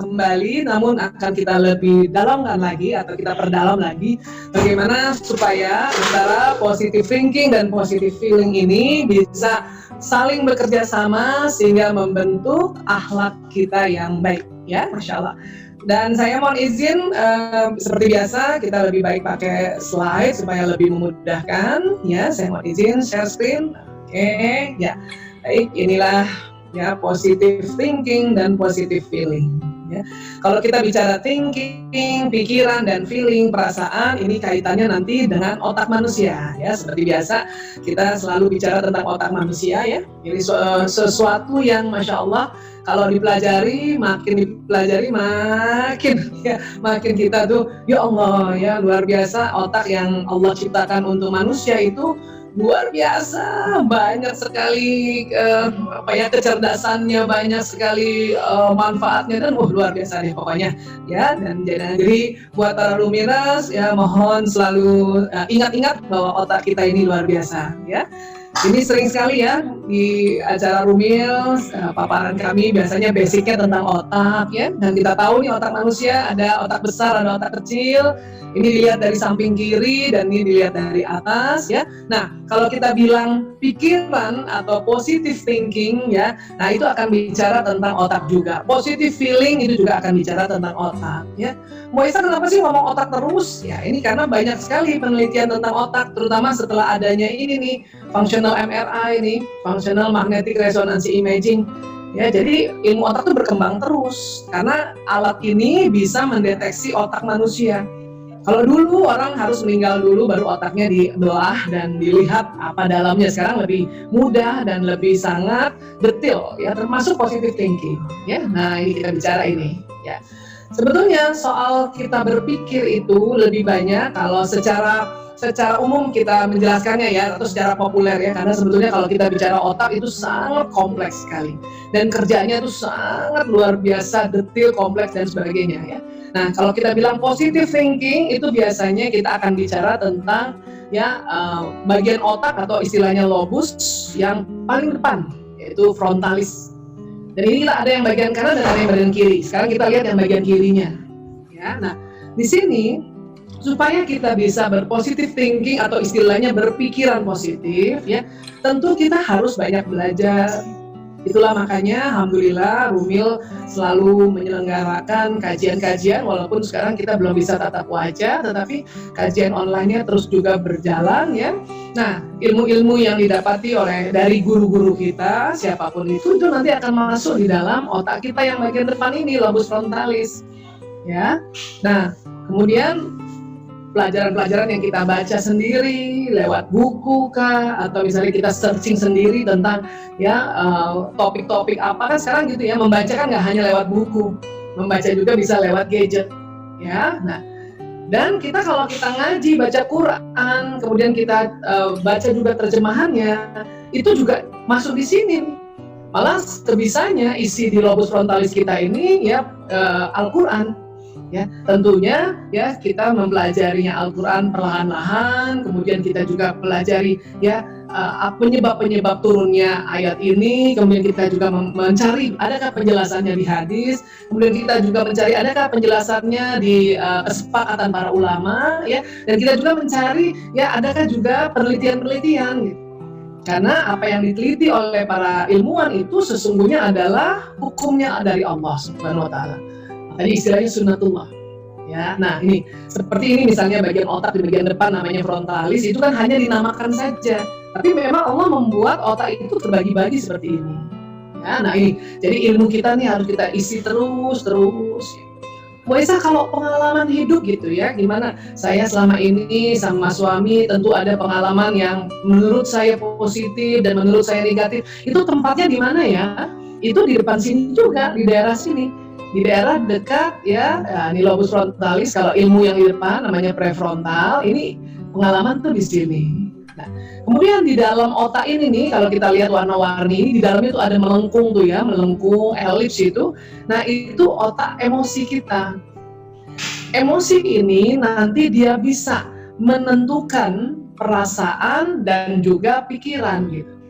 kembali, namun akan kita lebih dalamkan lagi atau kita perdalam lagi bagaimana supaya antara positive thinking dan positive feeling ini bisa saling bekerja sama sehingga membentuk akhlak kita yang baik, ya, Masya Allah. Dan saya mohon izin, seperti biasa kita lebih baik pakai slide supaya lebih memudahkan, ya. Saya mohon izin share screen. Oke, ya. Baik, inilah ya positive thinking dan positive feeling. Ya. Kalau kita bicara thinking, pikiran dan feeling, perasaan, ini kaitannya nanti dengan otak manusia. Ya, seperti biasa kita selalu bicara tentang otak manusia, ya. Ini sesuatu yang masya Allah kalau dipelajari, makin makin kita tuh ya Allah, ya luar biasa. Otak yang Allah ciptakan untuk manusia itu luar biasa, banyak sekali kecerdasannya, banyak sekali manfaatnya, dan luar biasa deh pokoknya, ya. Dan jadi buat para luminas, ya mohon selalu ingat-ingat bahwa otak kita ini luar biasa, ya. Ini sering sekali ya di acara Rumil, paparan kami biasanya basicnya tentang otak, ya. Dan kita tahu nih otak manusia ada otak besar, ada otak kecil. Ini dilihat dari samping kiri dan ini dilihat dari atas, ya. Nah, kalau kita bilang pikiran atau positive thinking, ya, nah itu akan bicara tentang otak juga. Positive feeling itu juga akan bicara tentang otak, ya. Mbak Isa kenapa sih ngomong otak terus? Ya, ini karena banyak sekali penelitian tentang otak, terutama setelah adanya ini nih, functional MRI nih, functional magnetic resonance imaging. Ya, jadi ilmu otak itu berkembang terus karena alat ini bisa mendeteksi otak manusia. Kalau dulu orang harus meninggal dulu baru otaknya dibelah dan dilihat apa dalamnya. Sekarang lebih mudah dan lebih sangat detail, ya, termasuk positive thinking, ya. Nah, ini kita bicara ini, ya. Sebetulnya soal kita berpikir itu lebih banyak kalau secara umum kita menjelaskannya, ya, atau secara populer, ya, karena sebetulnya kalau kita bicara otak itu sangat kompleks sekali dan kerjanya itu sangat luar biasa, detail, kompleks dan sebagainya, ya. Nah, kalau kita bilang positive thinking itu biasanya kita akan bicara tentang ya bagian otak atau istilahnya lobus yang paling depan, yaitu frontalis. Dan inilah ada yang bagian kanan dan ada yang bagian kiri. Sekarang kita lihat yang bagian kirinya. Ya, nah di sini supaya kita bisa berpositive thinking atau istilahnya berpikiran positif, ya, tentu kita harus banyak belajar. Itulah makanya alhamdulillah Rumil selalu menyelenggarakan kajian-kajian, walaupun sekarang kita belum bisa tatap wajah, tetapi kajian online-nya terus juga berjalan, ya. Nah, ilmu-ilmu yang didapati dari guru-guru kita, siapapun itu nanti akan masuk di dalam otak kita yang bagian depan ini, lobus frontalis, ya. Nah, kemudian pelajaran-pelajaran yang kita baca sendiri lewat buku kah, atau misalnya kita searching sendiri tentang ya topik-topik apa, kan sekarang gitu ya, membaca kan nggak hanya lewat buku, membaca juga bisa lewat gadget, ya. Nah, dan kita kalau kita ngaji baca Quran, kemudian kita baca juga terjemahannya, itu juga masuk di sini. Malah sebisanya isi di lobus frontalis kita ini ya Al-Quran. Ya, tentunya ya kita mempelajarinya Al-Quran perlahan-lahan, kemudian kita juga pelajari ya penyebab-penyebab turunnya ayat ini, kemudian kita juga mencari adakah penjelasannya di hadis, kemudian kita juga mencari adakah penjelasannya di kesepakatan para ulama, ya, dan kita juga mencari ya adakah juga penelitian-penelitian gitu. Karena apa yang diteliti oleh para ilmuwan itu sesungguhnya adalah hukumnya dari Allah Subhanahu wa Ta'ala. Tadi istilahnya sunnatullah, ya. Nah, ini seperti ini misalnya bagian otak di bagian depan namanya frontalis, itu kan hanya dinamakan saja, tapi memang Allah membuat otak itu terbagi-bagi seperti ini, ya. Nah, ini jadi ilmu kita nih harus kita isi terus. Bu Esa, kalau pengalaman hidup gitu ya, gimana? Saya selama ini sama suami tentu ada pengalaman yang menurut saya positif dan menurut saya negatif. Itu tempatnya di mana ya? Itu di depan sini juga, di daerah sini. Di daerah dekat ya, ini lobus frontalis. Kalau ilmu yang di depan namanya prefrontal, ini pengalaman tuh di sini. Nah, kemudian di dalam otak ini nih, kalau kita lihat warna-warni, di dalamnya tuh ada melengkung tuh ya, melengkung elips itu. Nah, itu otak emosi kita. Emosi ini nanti dia bisa menentukan perasaan dan juga pikiran gitu,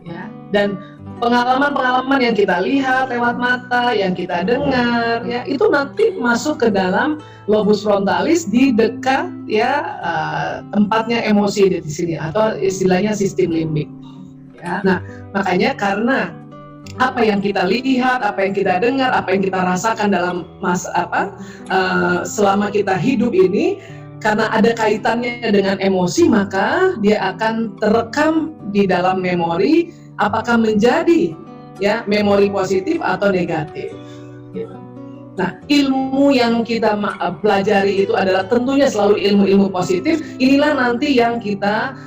ya. Dan pengalaman-pengalaman yang kita lihat lewat mata, yang kita dengar, ya itu nanti masuk ke dalam lobus frontalis di dekat ya tempatnya emosi di sini atau istilahnya sistem limbik. Ya, nah makanya karena apa yang kita lihat, apa yang kita dengar, apa yang kita rasakan dalam selama kita hidup ini, karena ada kaitannya dengan emosi, maka dia akan terekam di dalam memori. Apakah menjadi ya memori positif atau negatif? Gitu. Nah, ilmu yang kita pelajari itu adalah tentunya selalu ilmu-ilmu positif. Inilah nanti yang kita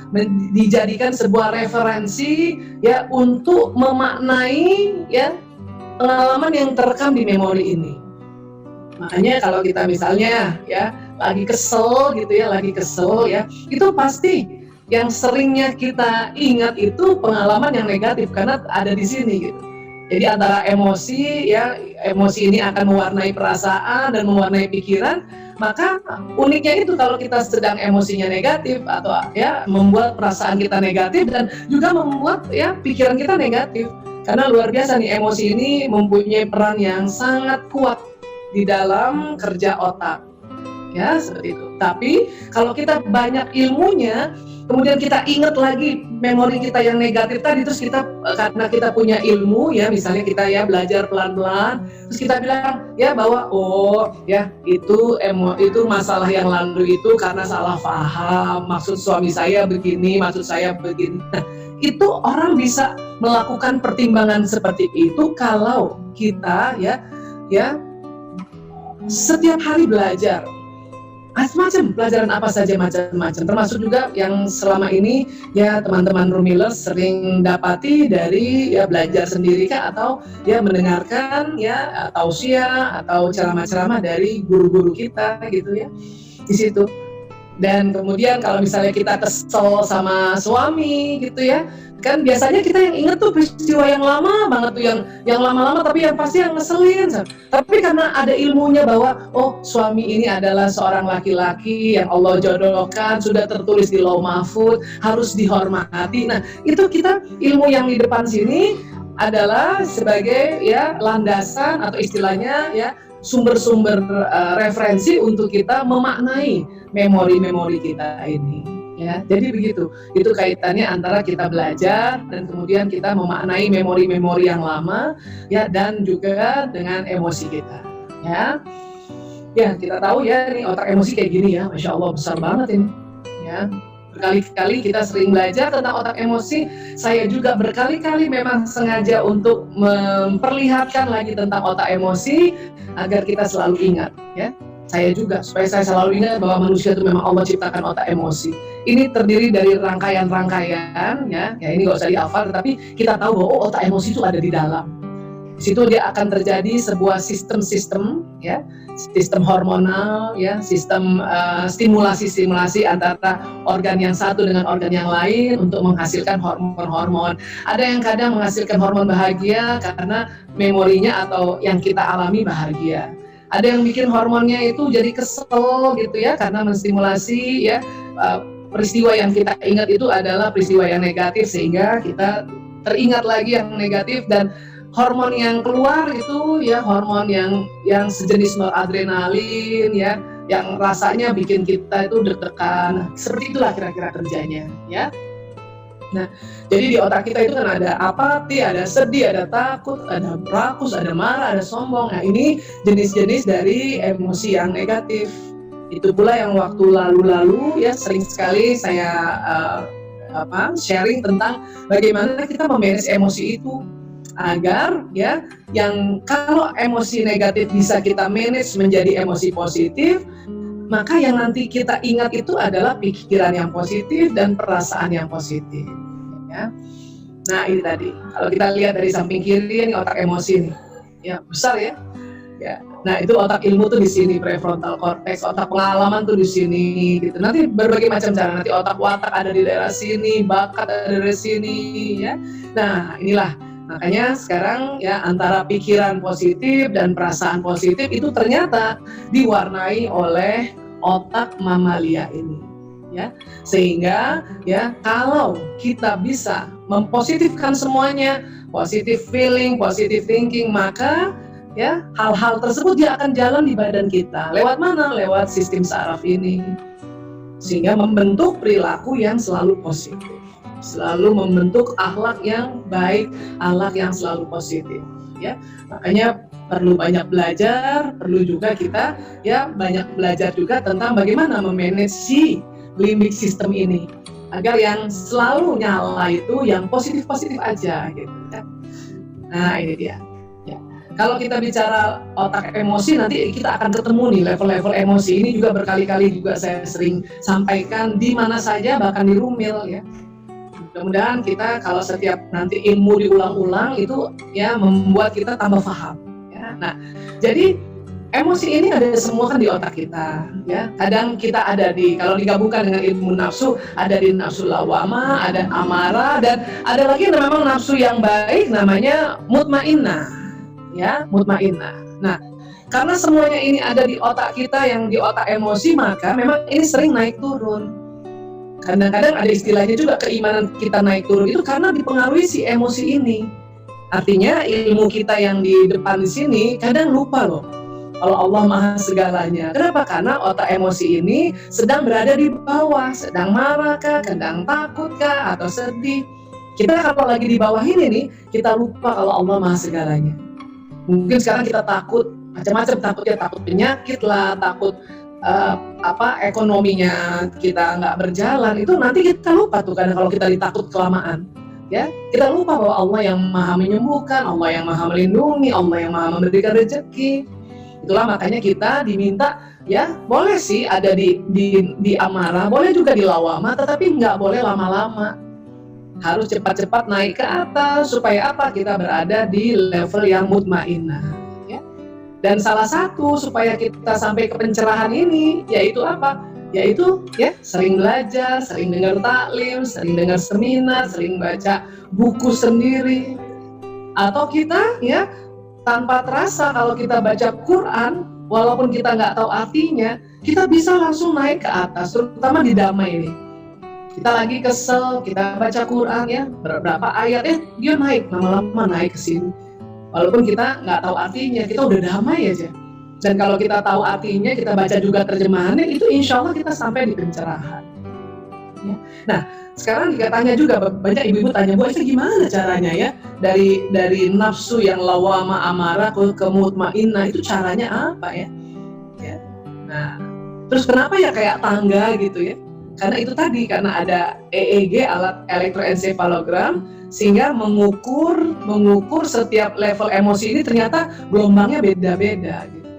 dijadikan sebuah referensi ya untuk memaknai ya pengalaman yang terekam di memori ini. Makanya kalau kita misalnya ya lagi kesel gitu ya, itu pasti yang seringnya kita ingat itu pengalaman yang negatif karena ada di sini gitu. Jadi antara emosi ya, emosi ini akan mewarnai perasaan dan mewarnai pikiran, maka uniknya itu kalau kita sedang emosinya negatif atau ya membuat perasaan kita negatif dan juga membuat ya pikiran kita negatif. Karena luar biasa nih, emosi ini mempunyai peran yang sangat kuat di dalam kerja otak. Ya, seperti itu. Tapi kalau kita banyak ilmunya, kemudian kita ingat lagi memori kita yang negatif tadi, terus kita karena kita punya ilmu ya, misalnya kita ya belajar pelan-pelan, terus kita bilang ya bahwa oh ya itu masalah yang lalu itu karena salah paham, maksud suami saya begini, maksud saya begini. Nah, itu orang bisa melakukan pertimbangan seperti itu kalau kita ya setiap hari belajar. Macam pelajaran apa saja macam-macam, termasuk juga yang selama ini ya teman-teman Rumilers sering dapati dari ya belajar sendiri kah atau ya mendengarkan ya tausiah atau ceramah-ceramah dari guru-guru kita gitu ya di situ. Dan kemudian kalau misalnya kita kesel sama suami gitu ya, kan biasanya kita yang inget tuh peristiwa yang lama banget tuh, yang lama-lama tapi yang pasti yang ngeselin. Tapi karena ada ilmunya bahwa oh suami ini adalah seorang laki-laki yang Allah jodohkan, sudah tertulis di Lauh Mahfuz, harus dihormati. Nah itu kita ilmu yang di depan sini adalah sebagai ya landasan atau istilahnya ya sumber-sumber referensi untuk kita memaknai memori-memori kita ini. Ya, jadi begitu. Itu kaitannya antara kita belajar dan kemudian kita memaknai memori-memori yang lama, ya, dan juga dengan emosi kita. Ya, ya kita tahu ya, nih otak emosi kayak gini ya, masya Allah besar banget ini. Ya, berkali-kali kita sering belajar tentang otak emosi. Saya juga berkali-kali memang sengaja untuk memperlihatkan lagi tentang otak emosi agar kita selalu ingat. Ya. Saya juga, supaya saya selalu ingat bahwa manusia itu memang Allah ciptakan otak emosi. Ini terdiri dari rangkaian-rangkaian, ya ini nggak usah dihafal, tetapi kita tahu bahwa otak emosi itu ada di dalam. Di situ dia akan terjadi sebuah sistem-sistem, ya, sistem hormonal, ya, sistem stimulasi-stimulasi antara organ yang satu dengan organ yang lain untuk menghasilkan hormon-hormon. Ada yang kadang menghasilkan hormon bahagia karena memorinya atau yang kita alami bahagia. Ada yang bikin hormonnya itu jadi kesel gitu ya, karena menstimulasi ya peristiwa yang kita ingat itu adalah peristiwa yang negatif sehingga kita teringat lagi yang negatif, dan hormon yang keluar itu ya hormon yang sejenis noradrenalin ya, yang rasanya bikin kita itu deg-degan. Seperti itulah kira-kira kerjanya ya. Nah, jadi di otak kita itu kan ada apati, ada sedih, ada takut, ada rakus, ada marah, ada sombong. Nah, ini jenis-jenis dari emosi yang negatif. Itu pula yang waktu lalu-lalu ya sering sekali saya sharing tentang bagaimana kita memanage emosi itu agar ya yang kalau emosi negatif bisa kita manage menjadi emosi positif, maka yang nanti kita ingat itu adalah pikiran yang positif dan perasaan yang positif. Ya. Nah ini tadi, kalau kita lihat dari samping kiri ini otak emosi nih, ya besar ya. Ya. Nah itu otak ilmu tuh di sini, prefrontal cortex, otak pengalaman tuh di sini. Gitu. Nanti berbagai macam cara. Nanti otak watak ada di daerah sini, bakat ada di sini. Ya. Nah inilah. Makanya sekarang ya antara pikiran positif dan perasaan positif itu ternyata diwarnai oleh otak mamalia ini. ya. Sehingga ya kalau kita bisa mempositifkan semuanya, positive feeling, positive thinking, maka ya hal-hal tersebut dia akan jalan di badan kita. Lewat mana? Lewat sistem saraf ini. Sehingga membentuk perilaku yang selalu positif. Selalu membentuk akhlak yang baik, akhlak yang selalu positif, ya. Makanya perlu banyak belajar, perlu juga kita ya banyak belajar juga tentang bagaimana memanage si limbic system ini agar yang selalu nyala itu yang positif-positif aja gitu ya. Nah, ini dia. Ya. Kalau kita bicara otak emosi, nanti kita akan ketemu nih level-level emosi ini juga berkali-kali juga saya sering sampaikan di mana saja, bahkan di Rumil ya. Mudah-mudahan kita kalau setiap nanti ilmu diulang-ulang itu ya membuat kita tambah paham. Ya. Nah, jadi emosi ini ada semua kan di otak kita. Ya, kadang kita ada di kalau digabungkan dengan ilmu nafsu, ada di nafsu lawama, ada amarah, dan ada lagi memang nafsu yang baik namanya mutmainnah. Ya, mutmainnah. Nah, karena semuanya ini ada di otak kita yang di otak emosi, maka memang ini sering naik turun. Kadang-kadang ada istilahnya juga keimanan kita naik turun itu karena dipengaruhi si emosi ini. Artinya ilmu kita yang di depan di sini kadang lupa loh kalau Allah maha segalanya. Kenapa? Karena otak emosi ini sedang berada di bawah, sedang marah kah, sedang takut kah, atau sedih. Kita kalau lagi di bawah ini nih, kita lupa kalau Allah maha segalanya. Mungkin sekarang kita takut macam-macam, takutnya takut penyakit lah, takut ekonominya kita nggak berjalan, itu nanti kita lupa tuh kadang kalau kita ditakut kelamaan, ya kita lupa bahwa Allah yang maha menyembuhkan, Allah yang maha melindungi, Allah yang maha memberikan rezeki. Itulah makanya kita diminta ya boleh sih ada di amarah, boleh juga di lawama, tetapi nggak boleh lama-lama, harus cepat-cepat naik ke atas supaya apa? Kita berada di level yang mutmainnah. Dan salah satu supaya kita sampai ke pencerahan ini yaitu apa? Yaitu ya sering belajar, sering dengar taklim, sering dengar seminar, sering baca buku sendiri. Atau kita ya tanpa terasa kalau kita baca Quran, walaupun kita nggak tahu artinya, kita bisa langsung naik ke atas, terutama di damai ini. Kita lagi kesel, kita baca Quran ya, beberapa ayat dia naik, lama-lama naik ke sini. Walaupun kita nggak tahu artinya, kita udah damai aja. Dan kalau kita tahu artinya, kita baca juga terjemahannya, itu insya Allah kita sampai di pencerahan. Ya. Nah, sekarang juga tanya juga, banyak ibu-ibu tanya, Bu Aisyah gimana caranya ya? Dari nafsu yang lawama amarah ke mutmainnah, itu caranya apa ya? Nah, terus kenapa ya kayak tangga gitu ya? Karena itu tadi, karena ada EEG, alat elektroensefalogram, sehingga mengukur setiap level emosi ini ternyata gelombangnya beda-beda gitu.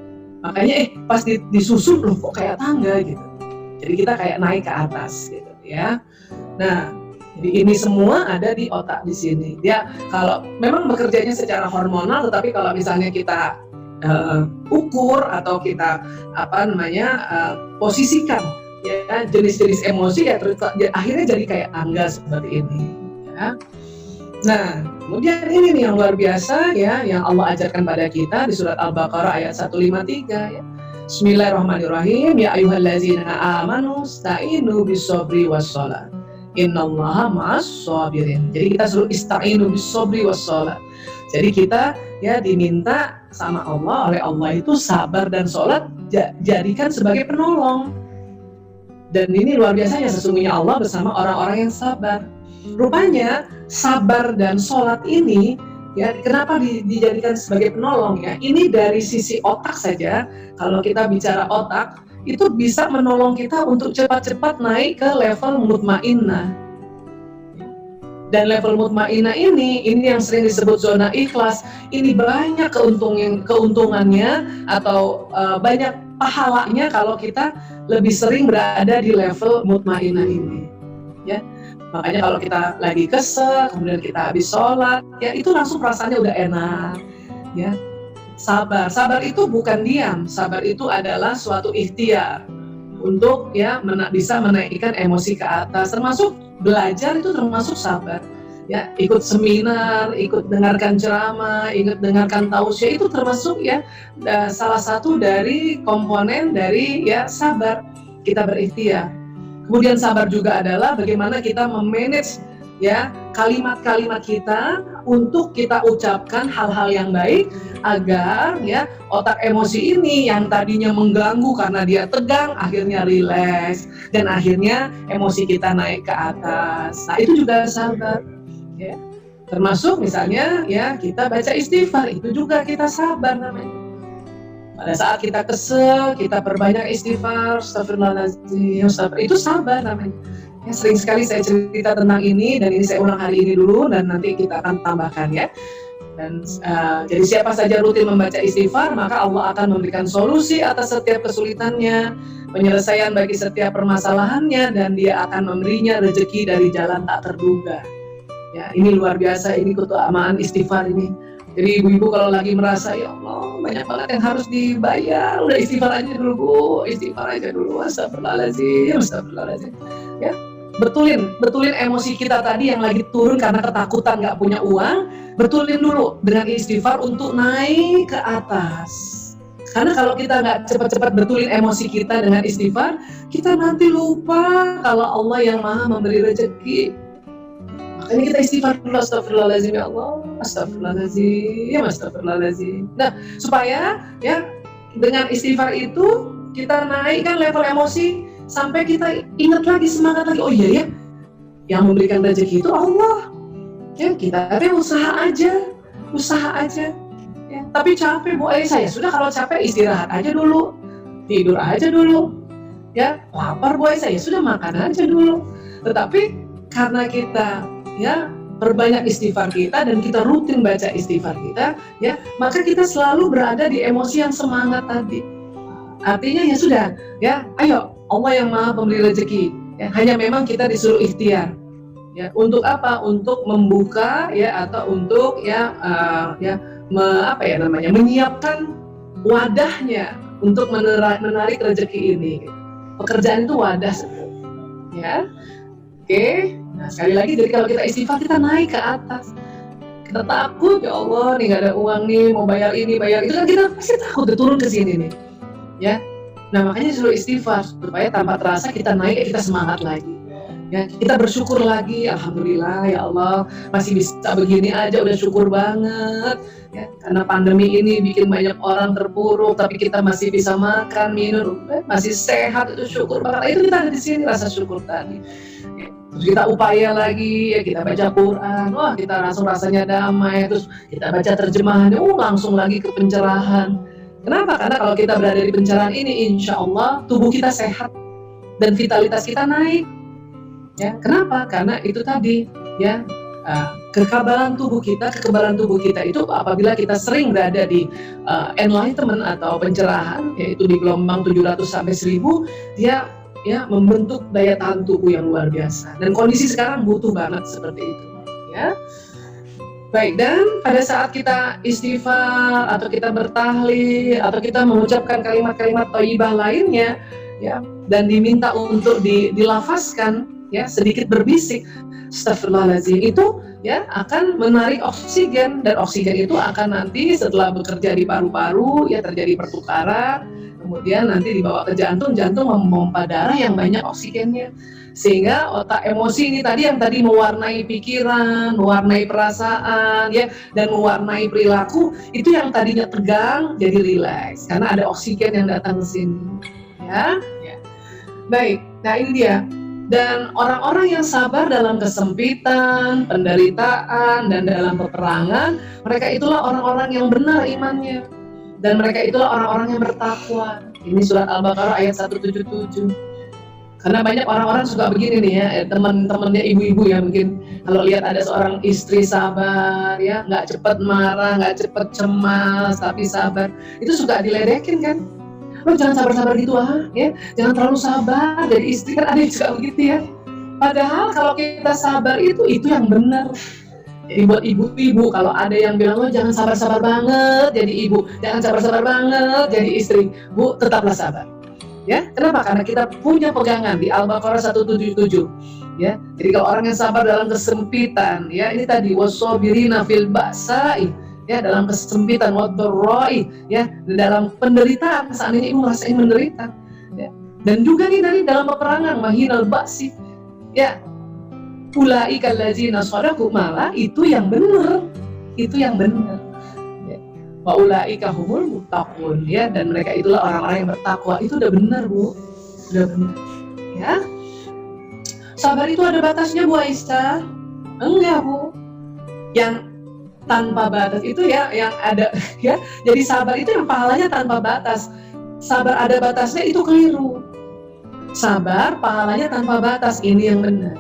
Makanya pas disusun loh kok kayak tangga gitu. Jadi kita kayak naik ke atas gitu ya. Nah, jadi ini semua ada di otak di sini. Dia kalau memang bekerjanya secara hormonal, tetapi kalau misalnya kita ukur atau kita posisikan ya jenis-jenis emosi ya terus akhirnya jadi kayak tangga seperti ini ya. Nah, kemudian ini nih yang luar biasa ya, yang Allah ajarkan pada kita di surat Al-Baqarah ayat 153 ya. Bismillahirrahmanirrahim, ya ayyuhallazina amanu sta'inu bis-sabri was-shalah. Innallaha ma'as-sabirin. Jadi kita suruh ista'inu bis-sabri was-shalah. Jadi kita ya diminta sama Allah, oleh Allah itu sabar dan sholat jadikan sebagai penolong. Dan ini luar biasanya, sesungguhnya Allah bersama orang-orang yang sabar. Rupanya sabar dan sholat ini ya kenapa dijadikan sebagai penolong ya? Ini dari sisi otak saja. Kalau kita bicara otak, itu bisa menolong kita untuk cepat-cepat naik ke level mutmainnah. Dan level mutmainnah ini yang sering disebut zona ikhlas. Ini banyak keuntungannya atau banyak pahalanya kalau kita lebih sering berada di level mutmainnah ini. Ya. Makanya kalau kita lagi kesel, kemudian kita habis sholat, ya itu langsung perasaannya udah enak. Ya. Sabar itu bukan diam. Sabar itu adalah suatu ikhtiar untuk ya bisa menaikkan emosi ke atas. Termasuk belajar itu termasuk sabar. Ya, ikut seminar, ikut dengarkan ceramah, ikut dengarkan tausiah itu termasuk ya salah satu dari komponen dari ya sabar. Kita berikhtiar. Kemudian sabar juga adalah bagaimana kita memanage ya kalimat-kalimat kita untuk kita ucapkan hal-hal yang baik agar ya otak emosi ini yang tadinya mengganggu karena dia tegang akhirnya rileks dan akhirnya emosi kita naik ke atas. Nah, itu juga sabar ya. Termasuk misalnya ya kita baca istighfar, itu juga kita sabar namanya. Pada saat kita kesel, kita perbanyak istighfar, astagfirullahaladzim, itu sabar namanya. Ya, sering sekali saya cerita tentang ini dan ini saya ulang hari ini dulu dan nanti kita akan tambahkan ya. Dan jadi siapa saja rutin membaca istighfar, maka Allah akan memberikan solusi atas setiap kesulitannya, penyelesaian bagi setiap permasalahannya, dan Dia akan memberinya rezeki dari jalan tak terduga. Ya, ini luar biasa, ini keutamaan istighfar ini. Jadi ibu-ibu kalau lagi merasa ya Allah banyak banget yang harus dibayar, udah istighfar aja dulu Bu, istighfar aja dulu, astagfirullahaladzim, ya. Betulin emosi kita tadi yang lagi turun karena ketakutan nggak punya uang, betulin dulu dengan istighfar untuk naik ke atas. Karena kalau kita nggak cepat-cepat betulin emosi kita dengan istighfar, kita nanti lupa kalau Allah yang Maha memberi rezeki. Makanya kita istighfar dulu, astagfirullahaladzim ya Allah, astagfirullahaladzim. Nah, supaya ya dengan istighfar itu kita naikkan level emosi sampai kita ingat lagi, semangat lagi, oh iya ya, yang memberikan rezeki itu Allah. Ya, kita usaha aja. Ya, tapi capek Bu, saya sudah kalau capek istirahat aja dulu, tidur aja dulu. Ya, lapar Bu, saya sudah makan aja dulu. Tetapi karena kita ya perbanyak istighfar kita dan kita rutin baca istighfar kita, ya, maka kita selalu berada di emosi yang semangat tadi. Artinya ya sudah, ya, ayo Allah yang Maha pemberi rezeki. Ya, hanya memang kita disuruh ikhtiar. Ya, untuk apa? Untuk membuka ya atau untuk menyiapkan wadahnya untuk menarik rezeki ini. Pekerjaan itu wadah sebenarnya. Ya. Oke. Nah, sekali lagi, jadi kalau kita istighfar kita naik ke atas. Kita takut, ya Allah, nih nggak ada uang nih, mau bayar ini, bayar itu, kan kita pasti takut turun ke sini nih. Ya. Nah, makanya disuruh istighfar supaya tanpa terasa kita naik, kita semangat lagi. Ya, kita bersyukur lagi, alhamdulillah ya Allah masih bisa begini aja, udah syukur banget. Ya, karena pandemi ini bikin banyak orang terpuruk, tapi kita masih bisa makan, minum, masih sehat, itu syukur banget. Itu kita ada di sini rasa syukur tadi. Ya, terus kita upaya lagi, ya kita baca Quran, wah kita langsung rasanya damai, terus kita baca terjemahannya, langsung lagi ke pencerahan. Kenapa? Karena kalau kita berada di pencerahan ini, insya Allah tubuh kita sehat dan vitalitas kita naik. Ya, kenapa? Karena itu tadi, ya, kekebalan tubuh kita itu apabila kita sering berada di enlightenment atau pencerahan, yaitu di gelombang 700 sampai 1000, dia ya membentuk daya tahan tubuh yang luar biasa. Dan kondisi sekarang butuh banget seperti itu. Ya. Baik, dan pada saat kita istighfar atau kita bertahlil atau kita mengucapkan kalimat-kalimat thayyibah lainnya, ya, dan diminta untuk dilafazkan, ya, sedikit berbisik, astagfirullahaladzim, itu ya akan menarik oksigen, dan oksigen itu akan nanti setelah bekerja di paru-paru, ya terjadi pertukaran, kemudian nanti dibawa ke jantung, jantung memompa darah yang banyak oksigennya. Sehingga otak emosi ini tadi yang tadi mewarnai pikiran, mewarnai perasaan, ya, dan mewarnai perilaku, itu yang tadinya tegang jadi rileks karena ada oksigen yang datang ke sini. Ya. Baik, nah ini dia. Dan orang-orang yang sabar dalam kesempitan, penderitaan, dan dalam peperangan, mereka itulah orang-orang yang benar imannya. Dan mereka itulah orang-orang yang bertakwa. Ini surat Al-Baqarah ayat 177. Karena banyak orang-orang suka begini nih ya, teman-temannya ibu-ibu ya, mungkin kalau lihat ada seorang istri sabar ya, nggak cepat marah, nggak cepat cemas, tapi sabar, itu suka diledekin kan. Lo jangan sabar-sabar gitu ya, jangan terlalu sabar, jadi istri kan ada yang suka begitu ya. Padahal kalau kita sabar itu yang benar. Jadi buat ibu-ibu, kalau ada yang bilang lo jangan sabar-sabar banget jadi ibu, jangan sabar-sabar banget jadi istri, Bu, tetaplah sabar. Ya, kenapa? Karena kita punya pegangan di Al-Baqarah 177. Ya, jadi kalau orang yang sabar dalam kesempitan, ya ini tadi wasabirina fil ba'sa'i, ya dalam kesempitan, wadharra'i, ya dalam penderitaan, seandainya ibu merasain menderita, Ya. Dan juga nih dari dalam peperangan mahinal ba'si, ya, ulaika allazina shadaku, malah itu yang benar, itu yang benar. Ya. Wa ulaika humul muttaqun, ya, dan mereka itulah orang-orang yang bertakwa. Itu udah benar, Bu. Udah benar. Ya. Sabar itu ada batasnya, Bu Aisyah? Enggak, Bu. Yang tanpa batas itu ya yang ada, ya. Jadi sabar itu yang pahalanya tanpa batas. Sabar ada batasnya itu keliru. Sabar pahalanya tanpa batas, ini yang benar.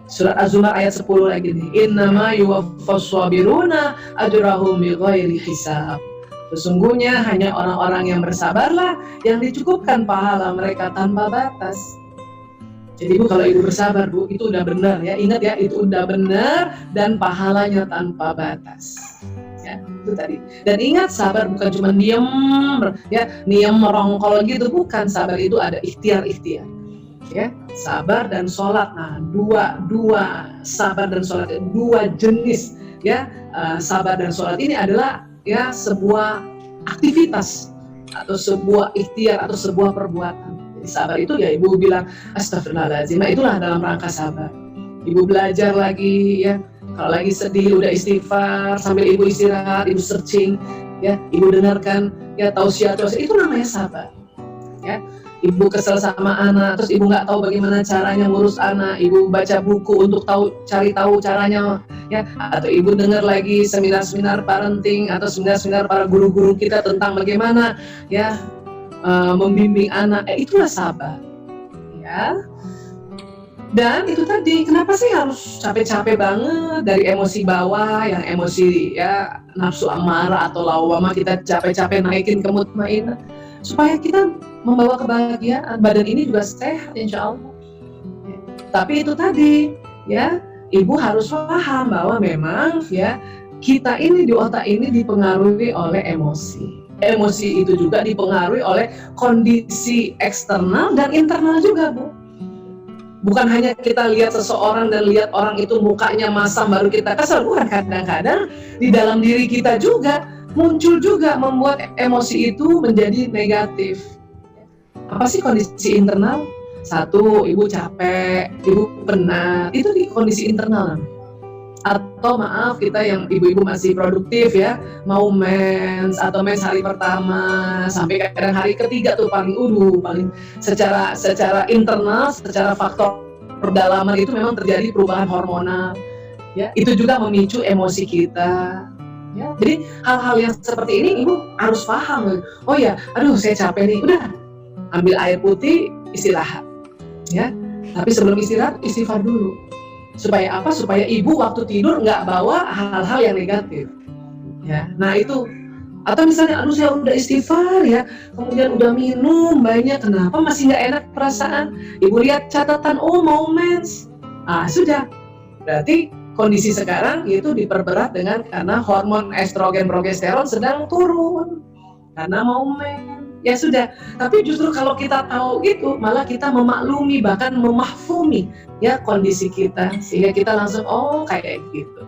Surat Az-Zumar ayat 10 lagi nih. Innama yuwaffas sabiruna ajrahum bighairi hisab. Sesungguhnya hanya orang-orang yang bersabarlah yang dicukupkan pahala mereka tanpa batas. Jadi Bu, kalau Ibu bersabar Bu, itu udah benar ya. Ingat ya, itu udah benar dan pahalanya tanpa batas. Ya, itu tadi. Dan ingat, sabar bukan cuma diam, ya, diam merongkol gitu, bukan. Sabar itu ada ikhtiar-ikhtiar. Ya, sabar dan sholat. Nah, dua sabar dan sholat, dua jenis. Ya, sabar dan sholat ini adalah ya sebuah aktivitas atau sebuah ikhtiar atau sebuah perbuatan. Jadi sabar itu ya Ibu bilang astagfirullahaladzim, itulah dalam rangka sabar. Ibu belajar lagi ya, kalau lagi sedih udah istighfar sambil Ibu istirahat, Ibu searching ya, Ibu dengarkan ya tausiah, itu namanya sabar. Ya, Ibu kesel sama anak, terus Ibu nggak tahu bagaimana caranya ngurus anak, Ibu baca buku untuk cari tahu caranya ya, atau Ibu dengar lagi seminar-seminar parenting atau seminar-seminar para guru-guru kita tentang bagaimana ya membimbing anak, itulah sabar ya. Dan itu tadi, kenapa sih harus capek-capek banget dari emosi bawah, yang emosi ya nafsu amarah atau lawamah, kita capek-capek naikin ke mutmainah supaya kita membawa kebahagiaan, badan ini juga sehat insya Allah ya. Tapi itu tadi ya, Ibu harus paham bahwa memang ya kita ini di otak ini dipengaruhi oleh emosi. Emosi itu juga dipengaruhi oleh kondisi eksternal dan internal juga, Bu. Bukan hanya kita lihat seseorang dan lihat orang itu mukanya masam baru kita kesal, bukan. Kadang-kadang di dalam diri kita juga muncul juga membuat emosi itu menjadi negatif. Apa sih kondisi internal? Satu, Ibu capek, Ibu penat, itu di kondisi internal. Atau maaf, kita yang ibu-ibu masih produktif ya, mau mens atau mens hari pertama sampai kadang hari ketiga tuh paling secara internal, secara faktor perdalaman itu memang terjadi perubahan hormonal ya, itu juga memicu emosi kita ya. Jadi hal-hal yang seperti ini Ibu harus paham. Oh ya, aduh saya capek nih, udah ambil air putih, istirahat ya, tapi sebelum istirahat istighfar dulu. Supaya apa? Supaya Ibu waktu tidur nggak bawa hal-hal yang negatif. Ya, nah itu. Atau misalnya, aduh saya udah istighfar ya, kemudian udah minum banyak, kenapa masih nggak enak perasaan? Ibu lihat catatan, oh mau mens. Sudah. Berarti kondisi sekarang itu diperberat karena hormon estrogen progesteron sedang turun. Karena mau mens. Ya sudah, tapi justru kalau kita tahu gitu, malah kita memaklumi, bahkan memahfumi ya kondisi kita, sehingga kita langsung oh kayak gitu.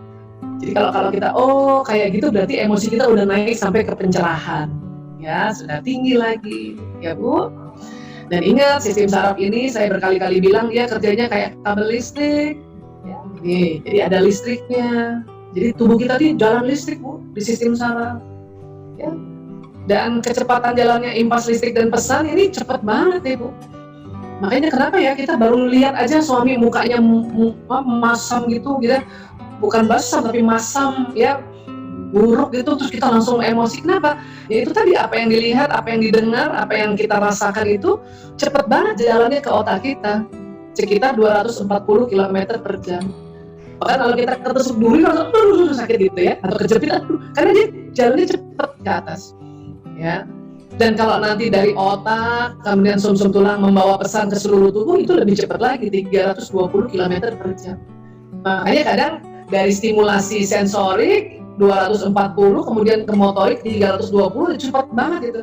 Jadi kalau kita oh kayak gitu, berarti emosi kita udah naik sampai ke pencerahan, ya sudah tinggi lagi, ya Bu. Dan ingat, sistem saraf ini saya berkali-kali bilang dia kerjanya kayak kabel listrik, ya. Nih, jadi ada listriknya. Jadi tubuh kita di jalan listrik Bu, di sistem saraf, ya. Dan kecepatan jalannya impas listrik dan pesan ini cepat banget nih Bu. Makanya kenapa ya kita baru lihat aja suami mukanya masam gitu, bukan basam tapi masam ya, buruk gitu, terus kita langsung emosi. Kenapa? Ya itu tadi, apa yang dilihat, apa yang didengar, apa yang kita rasakan itu cepat banget jalannya ke otak kita, sekitar 240 km per jam. Bahkan kalau kita ketusuk duri langsung sakit gitu ya, atau kejepit, karena dia jalannya cepat ke atas. Ya. Dan kalau nanti dari otak kemudian sumsum tulang membawa pesan ke seluruh tubuh, itu lebih cepat lagi, 320 km per jam. Makanya kadang dari stimulasi sensorik 240 kemudian ke motorik 320, cepat banget itu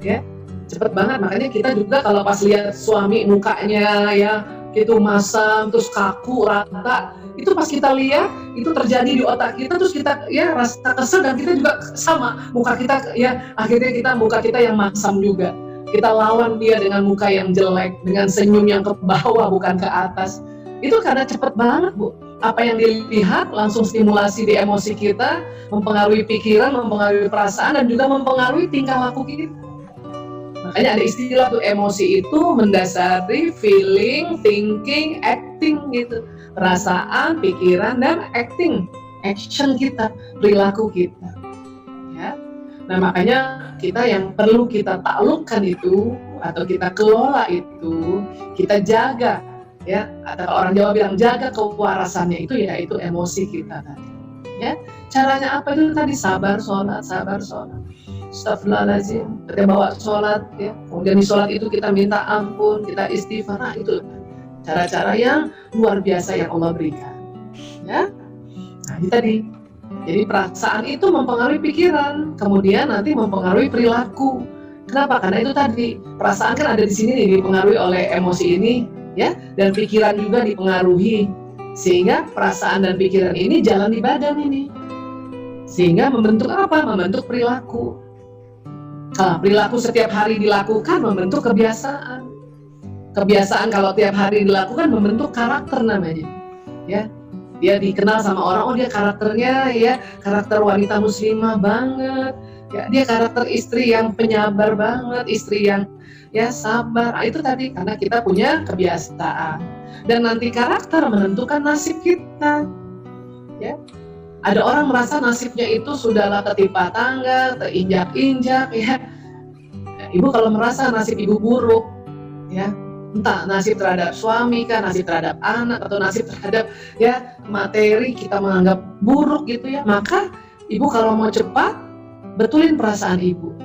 ya, cepat banget. Makanya kita juga kalau pas lihat suami mukanya ya gitu masam terus kaku rata, itu pas kita lihat itu terjadi di otak kita, terus kita ya rasa kesel, dan kita juga sama muka kita ya, akhirnya muka kita yang masam juga. kita lawan dia dengan muka yang jelek, dengan senyum yang ke bawah bukan ke atas. Itu karena cepet banget, Bu. Apa yang dilihat langsung stimulasi di emosi kita, mempengaruhi pikiran, mempengaruhi perasaan, dan juga mempengaruhi tingkah laku kita. Makanya ada istilah tuh, emosi itu mendasari feeling, thinking, acting gitu. Perasaan, pikiran, dan acting, action kita, perilaku kita. Ya. Nah makanya kita yang perlu kita taklukkan itu, atau kita kelola itu, kita jaga. Ya, atau orang Jawa bilang jaga kewarasannya itu, yaitu emosi kita tadi. Ya, caranya apa itu tadi? Sabar sholat. Astagfirullahaladzim, kita bawa sholat, ya. Kemudian di sholat itu kita minta ampun, kita istighfar. Nah, itu cara-cara yang luar biasa yang Allah berikan. Ya, nah ini tadi. Jadi perasaan itu mempengaruhi pikiran, kemudian nanti mempengaruhi perilaku. Kenapa? Karena itu tadi perasaan kan ada di sini nih, dipengaruhi oleh emosi ini. Ya, dan pikiran juga dipengaruhi, sehingga perasaan dan pikiran ini jalan di badan ini, sehingga membentuk apa? Membentuk perilaku. Kalau perilaku setiap hari dilakukan membentuk kebiasaan. Kebiasaan kalau tiap hari dilakukan membentuk karakter namanya. Ya, dia dikenal sama orang, oh dia karakternya ya karakter wanita muslimah banget. Ya, dia karakter istri yang penyabar banget, istri yang ya sabar. Nah, itu tadi karena kita punya kebiasaan, dan nanti karakter menentukan nasib kita. Ya, ada orang merasa nasibnya itu sudahlah ketimpa tangga, terinjak-injak. Ya, ibu kalau merasa nasib ibu buruk, ya entah nasib terhadap suami kan, nasib terhadap anak, atau nasib terhadap ya materi kita menganggap buruk gitu ya, maka ibu kalau mau cepat betulin perasaan ibu.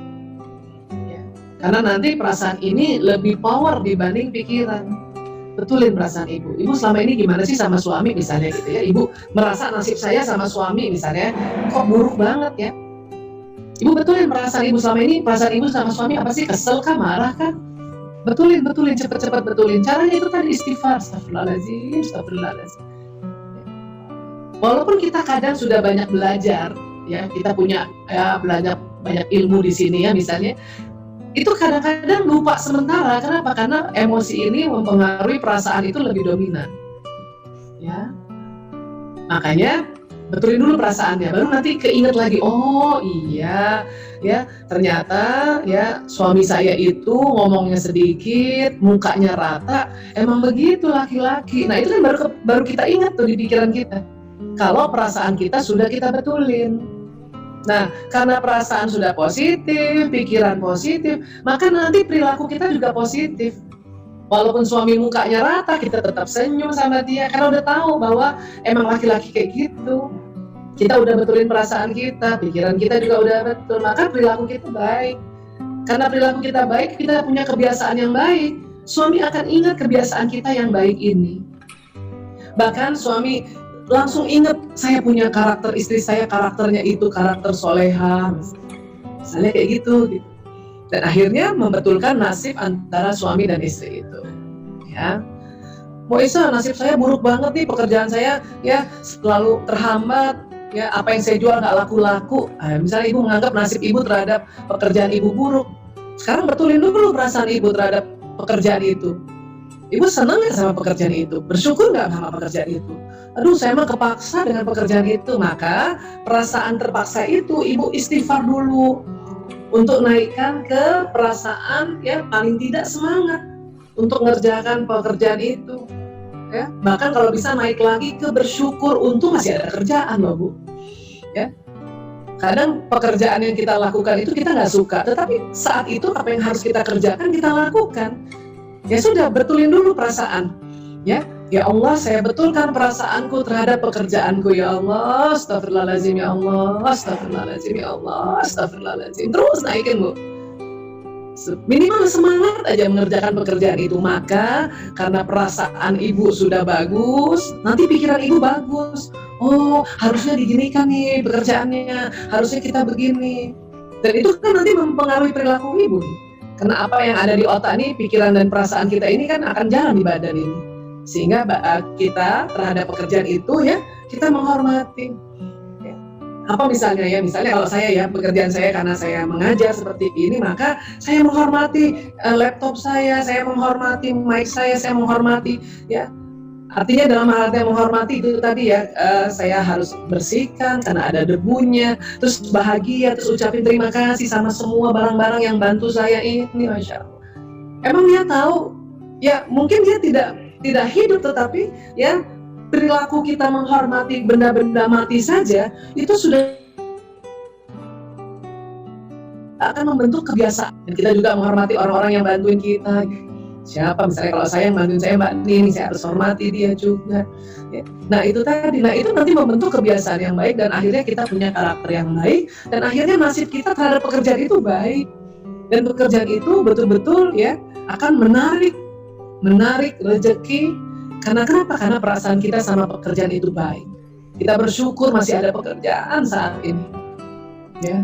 Karena nanti perasaan ini lebih power dibanding pikiran. Betulin perasaan ibu. Ibu selama ini gimana sih sama suami misalnya gitu ya. Ibu merasa nasib saya sama suami misalnya kok buruk banget ya. Ibu betulin perasaan ibu selama ini. Perasaan ibu sama suami apa sih? Kesel kah? Marah kah? Betulin, cepat-cepat betulin. Caranya itu tadi istighfar. Astagfirullahaladzim. Walaupun kita kadang sudah banyak belajar, ya kita punya ya belajar banyak ilmu di sini ya misalnya. Itu kadang-kadang lupa sementara. Kenapa? Karena emosi ini mempengaruhi perasaan itu lebih dominan. Ya, makanya betulin dulu perasaannya, baru nanti keinget lagi. Oh iya, ya ternyata ya suami saya itu ngomongnya sedikit, mukanya rata. Emang begitu laki-laki. Nah itu kan baru kita ingat tuh di pikiran kita. Kalau perasaan kita sudah kita betulin. Nah, karena perasaan sudah positif, pikiran positif, maka nanti perilaku kita juga positif. Walaupun suami mukanya rata, kita tetap senyum sama dia, karena udah tahu bahwa emang laki-laki kayak gitu. Kita udah betulin perasaan kita, pikiran kita juga udah betul, maka perilaku kita baik. Karena perilaku kita baik, kita punya kebiasaan yang baik. Suami akan ingat kebiasaan kita yang baik ini. Bahkan suami langsung ingat, saya punya karakter, istri saya karakternya itu karakter soleha, misalnya kayak gitu. Dan akhirnya membetulkan nasib antara suami dan istri itu. Ya, Mbak Isa, nasib saya buruk banget nih, pekerjaan saya ya selalu terhambat, ya apa yang saya jual nggak laku-laku. Misalnya ibu menganggap nasib ibu terhadap pekerjaan ibu buruk, sekarang betulin dulu perasaan ibu terhadap pekerjaan itu. Ibu senang nggak sama pekerjaan itu? Bersyukur nggak sama pekerjaan itu? Aduh, saya mah kepaksa dengan pekerjaan itu. Maka perasaan terpaksa itu ibu istighfar dulu untuk naikkan ke perasaan ya paling tidak semangat untuk mengerjakan pekerjaan itu. Ya, bahkan kalau bisa naik lagi ke bersyukur, untung masih ada kerjaan loh Bu. Ya, kadang pekerjaan yang kita lakukan itu kita nggak suka, tetapi saat itu apa yang harus kita kerjakan kita lakukan. Ya sudah, betulin dulu perasaan. Ya Allah, saya betulkan perasaanku terhadap pekerjaanku ya Allah. Astagfirullahaladzim ya Allah. Astagfirullahaladzim ya Allah. Astagfirullahaladzim. Terus naikin Bu. Minimal semangat aja mengerjakan pekerjaan itu. Maka karena perasaan ibu sudah bagus, nanti pikiran ibu bagus. Oh, harusnya diginikan nih pekerjaannya. Harusnya kita begini. Dan itu kan nanti mempengaruhi perilaku ibu nih. Karena apa yang ada di otak ini, pikiran dan perasaan kita ini kan akan jalan di badan ini. Sehingga kita terhadap pekerjaan itu ya, kita menghormati. Ya. Apa misalnya ya, misalnya kalau saya ya, pekerjaan saya karena saya mengajar seperti ini, maka saya menghormati laptop saya menghormati mic saya menghormati ya. Artinya dalam hal yang menghormati itu tadi ya, saya harus bersihkan karena ada debunya, terus bahagia, terus ucapin terima kasih sama semua barang-barang yang bantu saya ini, Masya Allah. Emang dia tahu, ya mungkin dia tidak hidup, tetapi ya perilaku kita menghormati benda-benda mati saja itu sudah akan membentuk kebiasaan. Dan kita juga menghormati orang-orang yang bantuin kita. Siapa misalnya kalau saya yang bantuin saya Mbak Nini, saya harus hormati dia juga. Ya. Nah itu tadi, nah itu nanti membentuk kebiasaan yang baik dan akhirnya kita punya karakter yang baik dan akhirnya nasib kita terhadap pekerjaan itu baik. Dan pekerjaan itu betul-betul ya akan menarik rezeki. Karena kenapa? Karena perasaan kita sama pekerjaan itu baik. Kita bersyukur masih ada pekerjaan saat ini. Ya.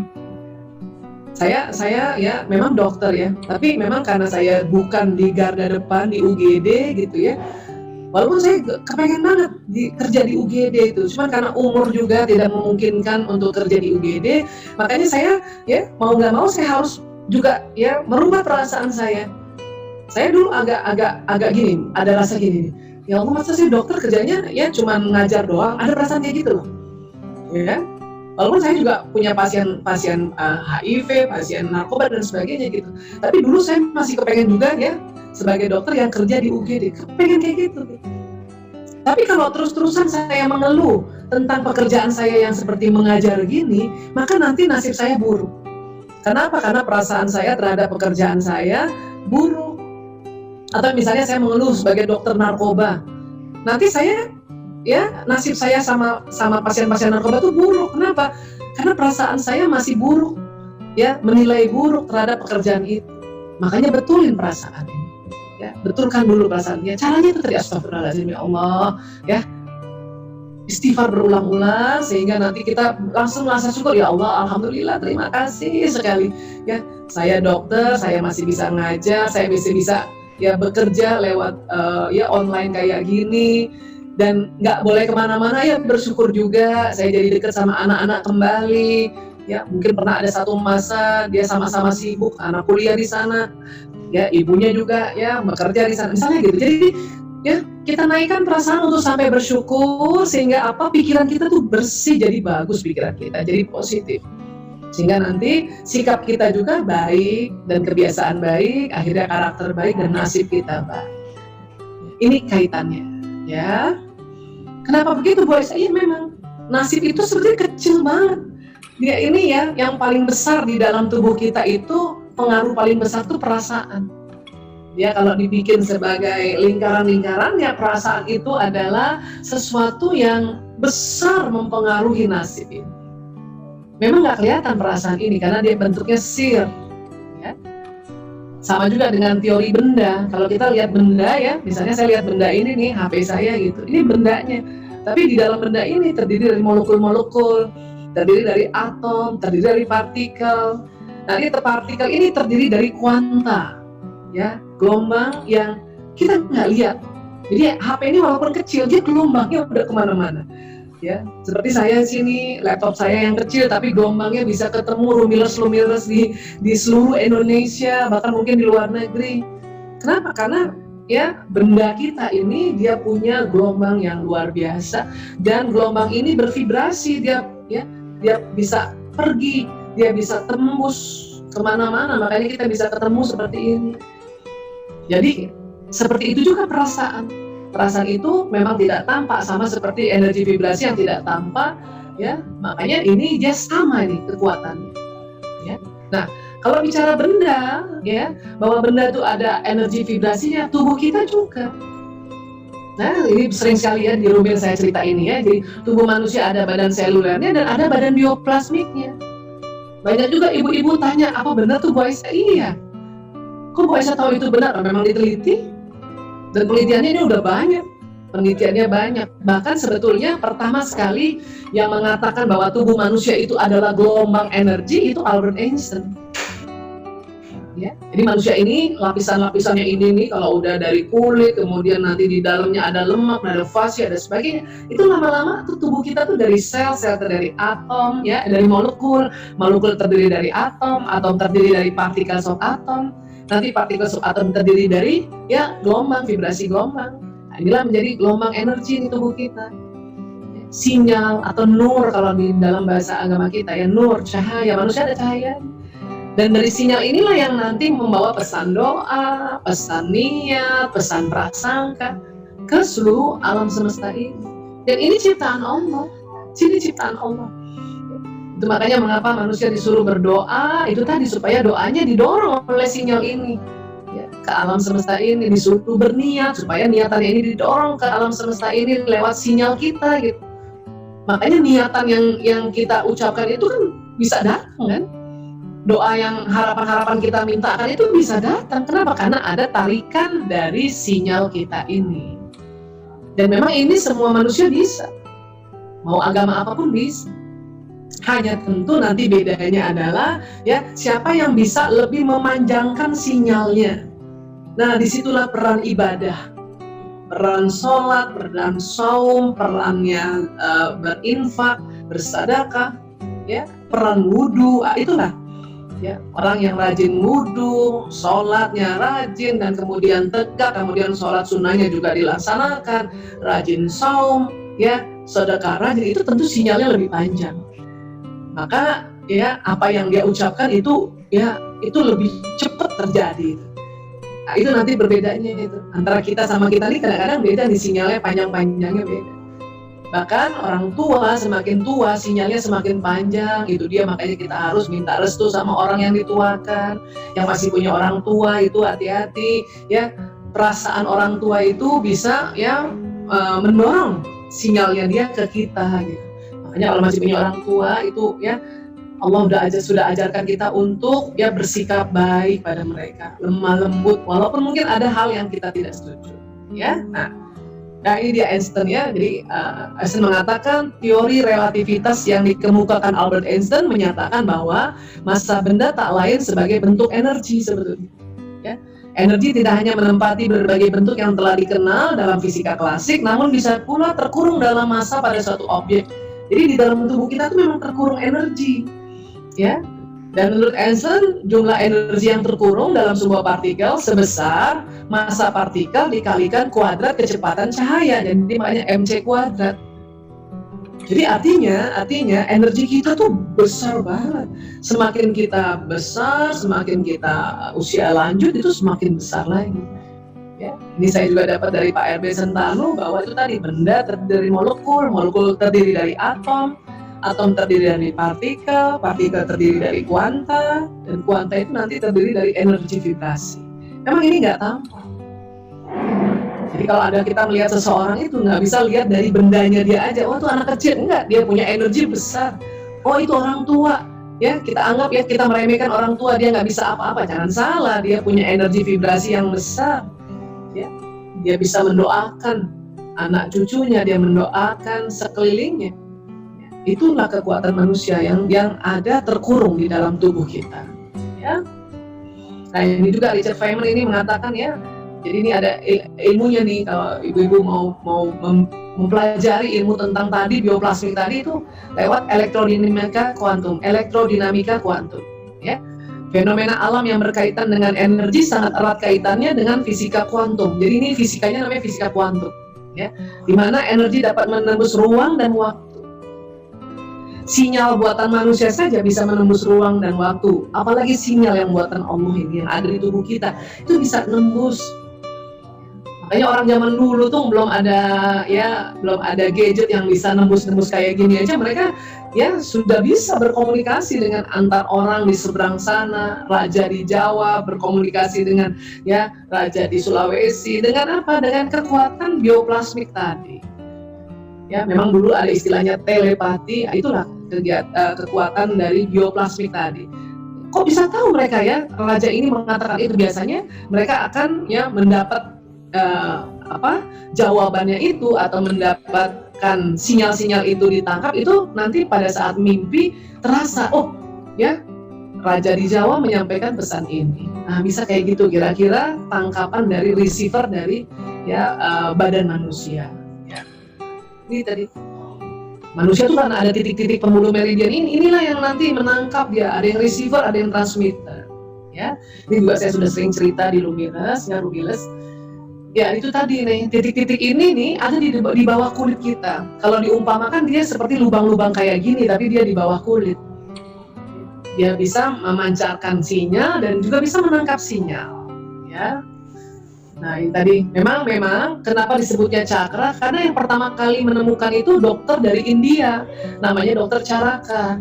Saya ya memang dokter ya, tapi memang karena saya bukan di garda depan di UGD gitu ya. Walaupun saya kepengen banget kerja di UGD itu, cuman karena umur juga tidak memungkinkan untuk kerja di UGD, makanya saya ya mau nggak mau saya harus juga ya merubah perasaan saya. Saya dulu agak gini, ada rasa gini. Ya Allah, masa sih dokter kerjanya ya cuma ngajar doang, ada perasaan kayak gitu loh. Ya. Walaupun saya juga punya pasien HIV, pasien narkoba dan sebagainya gitu. Tapi dulu saya masih kepengen juga ya sebagai dokter yang kerja di UGD, kepengen kayak gitu. Tapi kalau terus-terusan saya mengeluh tentang pekerjaan saya yang seperti mengajar gini, maka nanti nasib saya buruk. Kenapa? Karena perasaan saya terhadap pekerjaan saya buruk. Atau misalnya saya mengeluh sebagai dokter narkoba, nanti saya ya nasib saya sama pasien-pasien narkoba itu buruk. Kenapa? Karena perasaan saya masih buruk, ya menilai buruk terhadap pekerjaan itu. Makanya betulin perasaan ini, ya betulkan dulu perasaannya. Caranya itu tadi astagfirullahaladzim ya Allah, ya istighfar berulang-ulang sehingga nanti kita langsung merasa syukur ya Allah, alhamdulillah, terima kasih sekali. Ya saya dokter, saya masih bisa ngajar, saya masih bisa ya bekerja lewat ya online kayak gini dan nggak boleh kemana-mana ya bersyukur juga saya jadi dekat sama anak-anak kembali ya. Mungkin pernah ada satu masa dia sama-sama sibuk, anak kuliah di sana ya, ibunya juga ya bekerja di sana misalnya gitu. Jadi ya kita naikkan perasaan untuk sampai bersyukur sehingga apa, pikiran kita tuh bersih, jadi bagus pikiran kita, jadi positif. Sehingga nanti sikap kita juga baik dan kebiasaan baik, akhirnya karakter baik dan nasib kita baik. Ini kaitannya, ya. Kenapa begitu, Bu Aisyah? Iya memang nasib itu sebenarnya kecil banget. Dia ini ya, yang paling besar di dalam tubuh kita itu pengaruh paling besar itu perasaan. Ya kalau dibikin sebagai lingkaran-lingkaran, ya perasaan itu adalah sesuatu yang besar mempengaruhi nasib ini. Memang nggak kelihatan perasaan ini karena dia bentuknya sir. Ya. Sama juga dengan teori benda. Kalau kita lihat benda ya, misalnya saya lihat benda ini nih, HP saya gitu, ini bendanya. Tapi di dalam benda ini terdiri dari molekul-molekul, terdiri dari atom, terdiri dari partikel. Nanti partikel ini terdiri dari kuanta, ya, gelombang yang kita nggak lihat. Jadi HP ini walaupun kecil, dia gelombangnya udah kemana-mana. Ya, seperti saya sini, laptop saya yang kecil tapi gelombangnya bisa ketemu lumiles di seluruh Indonesia, bahkan mungkin di luar negeri. Kenapa? Karena ya benda kita ini dia punya gelombang yang luar biasa dan gelombang ini bervibrasi, dia bisa pergi, dia bisa tembus kemana-mana, makanya kita bisa ketemu seperti ini. Jadi seperti itu juga perasaan. Perasaan itu memang tidak tampak, sama seperti energi vibrasi yang tidak tampak, ya. Makanya ini dia sama nih kekuatannya. Ya. Nah, kalau bicara benda, ya, bahwa benda itu ada energi vibrasinya, tubuh kita juga. Nah, ini sering sekali ya di Ruben saya cerita ini ya. Jadi tubuh manusia ada badan selulernya dan ada badan bioplasmiknya. Banyak juga ibu-ibu tanya, apa benar tuh Bu Aisyah? Iya. Kok Bu Aisyah tahu itu benar? Memang diteliti. Dan penelitiannya ini udah banyak, penelitiannya banyak. Bahkan sebetulnya pertama sekali yang mengatakan bahwa tubuh manusia itu adalah gelombang energi itu Albert Einstein. Ya, jadi manusia ini lapisan-lapisannya ini nih kalau udah dari kulit, kemudian nanti di dalamnya ada lemak, ada fascia, ada sebagainya. Itu lama-lama tuh tubuh kita tuh dari sel, sel terdiri dari atom, ya, dari molekul, molekul terdiri dari atom terdiri dari partikel subatom, nanti partikel subatom terdiri dari ya gelombang, vibrasi gelombang. Nah, inilah menjadi gelombang energi di tubuh kita. Sinyal atau nur kalau di dalam bahasa agama kita ya, nur, cahaya, manusia ada cahaya. Dan dari sinyal inilah yang nanti membawa pesan doa, pesan niat, pesan prasangka ke seluruh alam semesta ini. Dan ini ciptaan Allah. Ini ciptaan Allah. Itu makanya mengapa manusia disuruh berdoa, itu tadi supaya doanya didorong oleh sinyal ini. Ya, ke alam semesta ini, disuruh berniat supaya niatan ini didorong ke alam semesta ini lewat sinyal kita gitu. Makanya niatan yang kita ucapkan itu kan bisa datang kan? Doa yang harapan-harapan kita mintakan itu bisa datang. Kenapa? Karena ada tarikan dari sinyal kita ini. Dan memang ini semua manusia bisa. Mau agama apapun bisa. Hanya tentu nanti bedanya adalah ya siapa yang bisa lebih memanjangkan sinyalnya. Nah, disitulah peran ibadah. Peran sholat, peran saum, perannya berinfak, bersedekah, ya, peran wudhu, itulah. Ya, orang yang rajin wudhu, sholatnya rajin dan kemudian tegak, kemudian sholat sunnahnya juga dilaksanakan, rajin saum, ya, sedekah rajin, itu tentu sinyalnya lebih panjang. Maka ya apa yang dia ucapkan itu ya itu lebih cepat terjadi. Nah, itu nanti berbedanya itu antara kita sama kita ini kadang-kadang beda nih, sinyalnya panjang-panjangnya beda. Bahkan orang tua semakin tua sinyalnya semakin panjang, itu dia makanya kita harus minta restu sama orang yang dituakan. Yang masih punya orang tua itu hati-hati ya, perasaan orang tua itu bisa ya mendorong sinyalnya dia ke kita gitu. Makanya kalau masih punya orang tua itu ya Allah sudah ajarkan kita untuk ya bersikap baik pada mereka, lemah lembut walaupun mungkin ada hal yang kita tidak setuju ya. Nah ini dia Einstein ya. Jadi Einstein mengatakan teori relativitas yang dikemukakan Albert Einstein menyatakan bahwa massa benda tak lain sebagai bentuk energi sebetulnya. Ya. Energi tidak hanya menempati berbagai bentuk yang telah dikenal dalam fisika klasik, namun bisa pula terkurung dalam massa pada suatu objek. Jadi di dalam tubuh kita itu memang terkurung energi, ya. Dan menurut Einstein, jumlah energi yang terkurung dalam sebuah partikel sebesar massa partikel dikalikan kuadrat kecepatan cahaya, jadi makanya mc kuadrat. Jadi artinya energi kita tuh besar banget. Semakin kita besar, semakin kita usia lanjut itu semakin besar lagi. Ya, ini saya juga dapat dari Pak RB Sentanu bahwa itu tadi benda terdiri dari molekul, molekul terdiri dari atom terdiri dari partikel, partikel terdiri dari kuanta, dan kuanta itu nanti terdiri dari energi vibrasi. Memang ini nggak tampak. Jadi kalau ada kita melihat seseorang itu nggak bisa lihat dari bendanya dia aja, oh itu anak kecil, enggak, dia punya energi besar. Oh itu orang tua, ya kita anggap ya kita meremehkan orang tua, dia nggak bisa apa-apa, jangan salah, dia punya energi vibrasi yang besar. Ya, dia bisa mendoakan anak cucunya, dia mendoakan sekelilingnya. Itulah kekuatan manusia yang ada terkurung di dalam tubuh kita. Ya. Nah ini juga Richard Feynman ini mengatakan ya, jadi ini ada ilmunya nih kalau ibu-ibu mau mempelajari ilmu tentang tadi bioplasmik tadi itu lewat elektrodinamika kuantum, ya. Fenomena alam yang berkaitan dengan energi sangat erat kaitannya dengan fisika kuantum. Jadi ini fisikanya namanya fisika kuantum, ya, di mana energi dapat menembus ruang dan waktu. Sinyal buatan manusia saja bisa menembus ruang dan waktu, apalagi sinyal yang buatan Allah ini yang ada di tubuh kita itu bisa nembus. Makanya orang zaman dulu tuh belum ada gadget yang bisa nembus kayak gini aja, mereka ya sudah bisa berkomunikasi dengan antar orang di seberang sana, raja di Jawa berkomunikasi dengan ya raja di Sulawesi dengan apa? Dengan kekuatan bioplasmik tadi. Ya, memang dulu ada istilahnya telepati, itulah kekuatan dari bioplasmik tadi. Kok bisa tahu mereka ya, raja ini mengatakan itu? Biasanya mereka akan ya mendapat jawabannya itu atau mendapatkan sinyal-sinyal itu ditangkap itu nanti pada saat mimpi terasa, oh ya raja di Jawa menyampaikan pesan ini. Nah, bisa kayak gitu kira-kira tangkapan dari receiver dari badan manusia. Ya. Ini tadi manusia tuh kan ada titik-titik pembuluh meridian inilah yang nanti menangkap dia. Ada yang receiver, ada yang transmitter. Ya, ini juga saya sudah sering cerita di Luminous, ya Rubiles. Ya itu tadi nih, titik-titik ini nih ada di bawah kulit kita. Kalau diumpamakan dia seperti lubang-lubang kayak gini, tapi dia di bawah kulit. Dia bisa memancarkan sinyal dan juga bisa menangkap sinyal, ya. Nah ini tadi memang kenapa disebutnya cakra? Karena yang pertama kali menemukan itu dokter dari India, namanya dokter Charaka.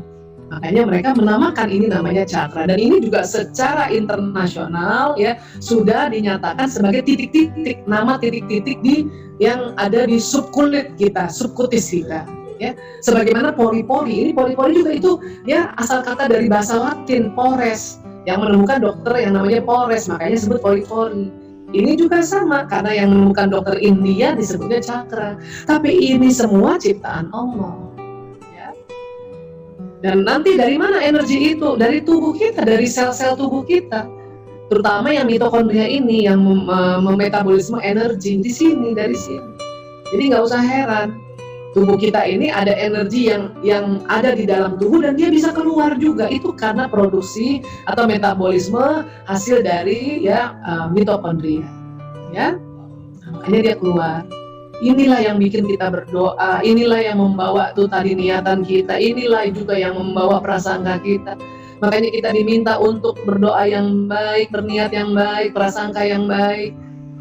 Makanya mereka menamakan ini namanya cakra. Dan ini juga secara internasional ya sudah dinyatakan sebagai titik-titik, nama titik-titik yang ada di subkulit kita, subkutis kita. Ya, sebagaimana pori-pori, ini pori-pori juga itu ya asal kata dari bahasa Latin pores, yang menemukan dokter yang namanya pores, makanya disebut pori-pori. Ini juga sama, karena yang menemukan dokter India disebutnya cakra. Tapi ini semua ciptaan Allah. Ya. Dan nanti dari mana energi itu? Dari tubuh kita, dari sel-sel tubuh kita. Terutama yang mitokondria ini yang memetabolisme energi di sini, dari sini. Jadi nggak usah heran. Tubuh kita ini ada energi yang ada di dalam tubuh dan dia bisa keluar juga, itu karena produksi atau metabolisme hasil dari mitokondria, ya. Makanya dia keluar. Inilah yang bikin kita berdoa, inilah yang membawa tuh tadi niatan kita, inilah juga yang membawa prasangka kita. Makanya kita diminta untuk berdoa yang baik, berniat yang baik, prasangka yang baik.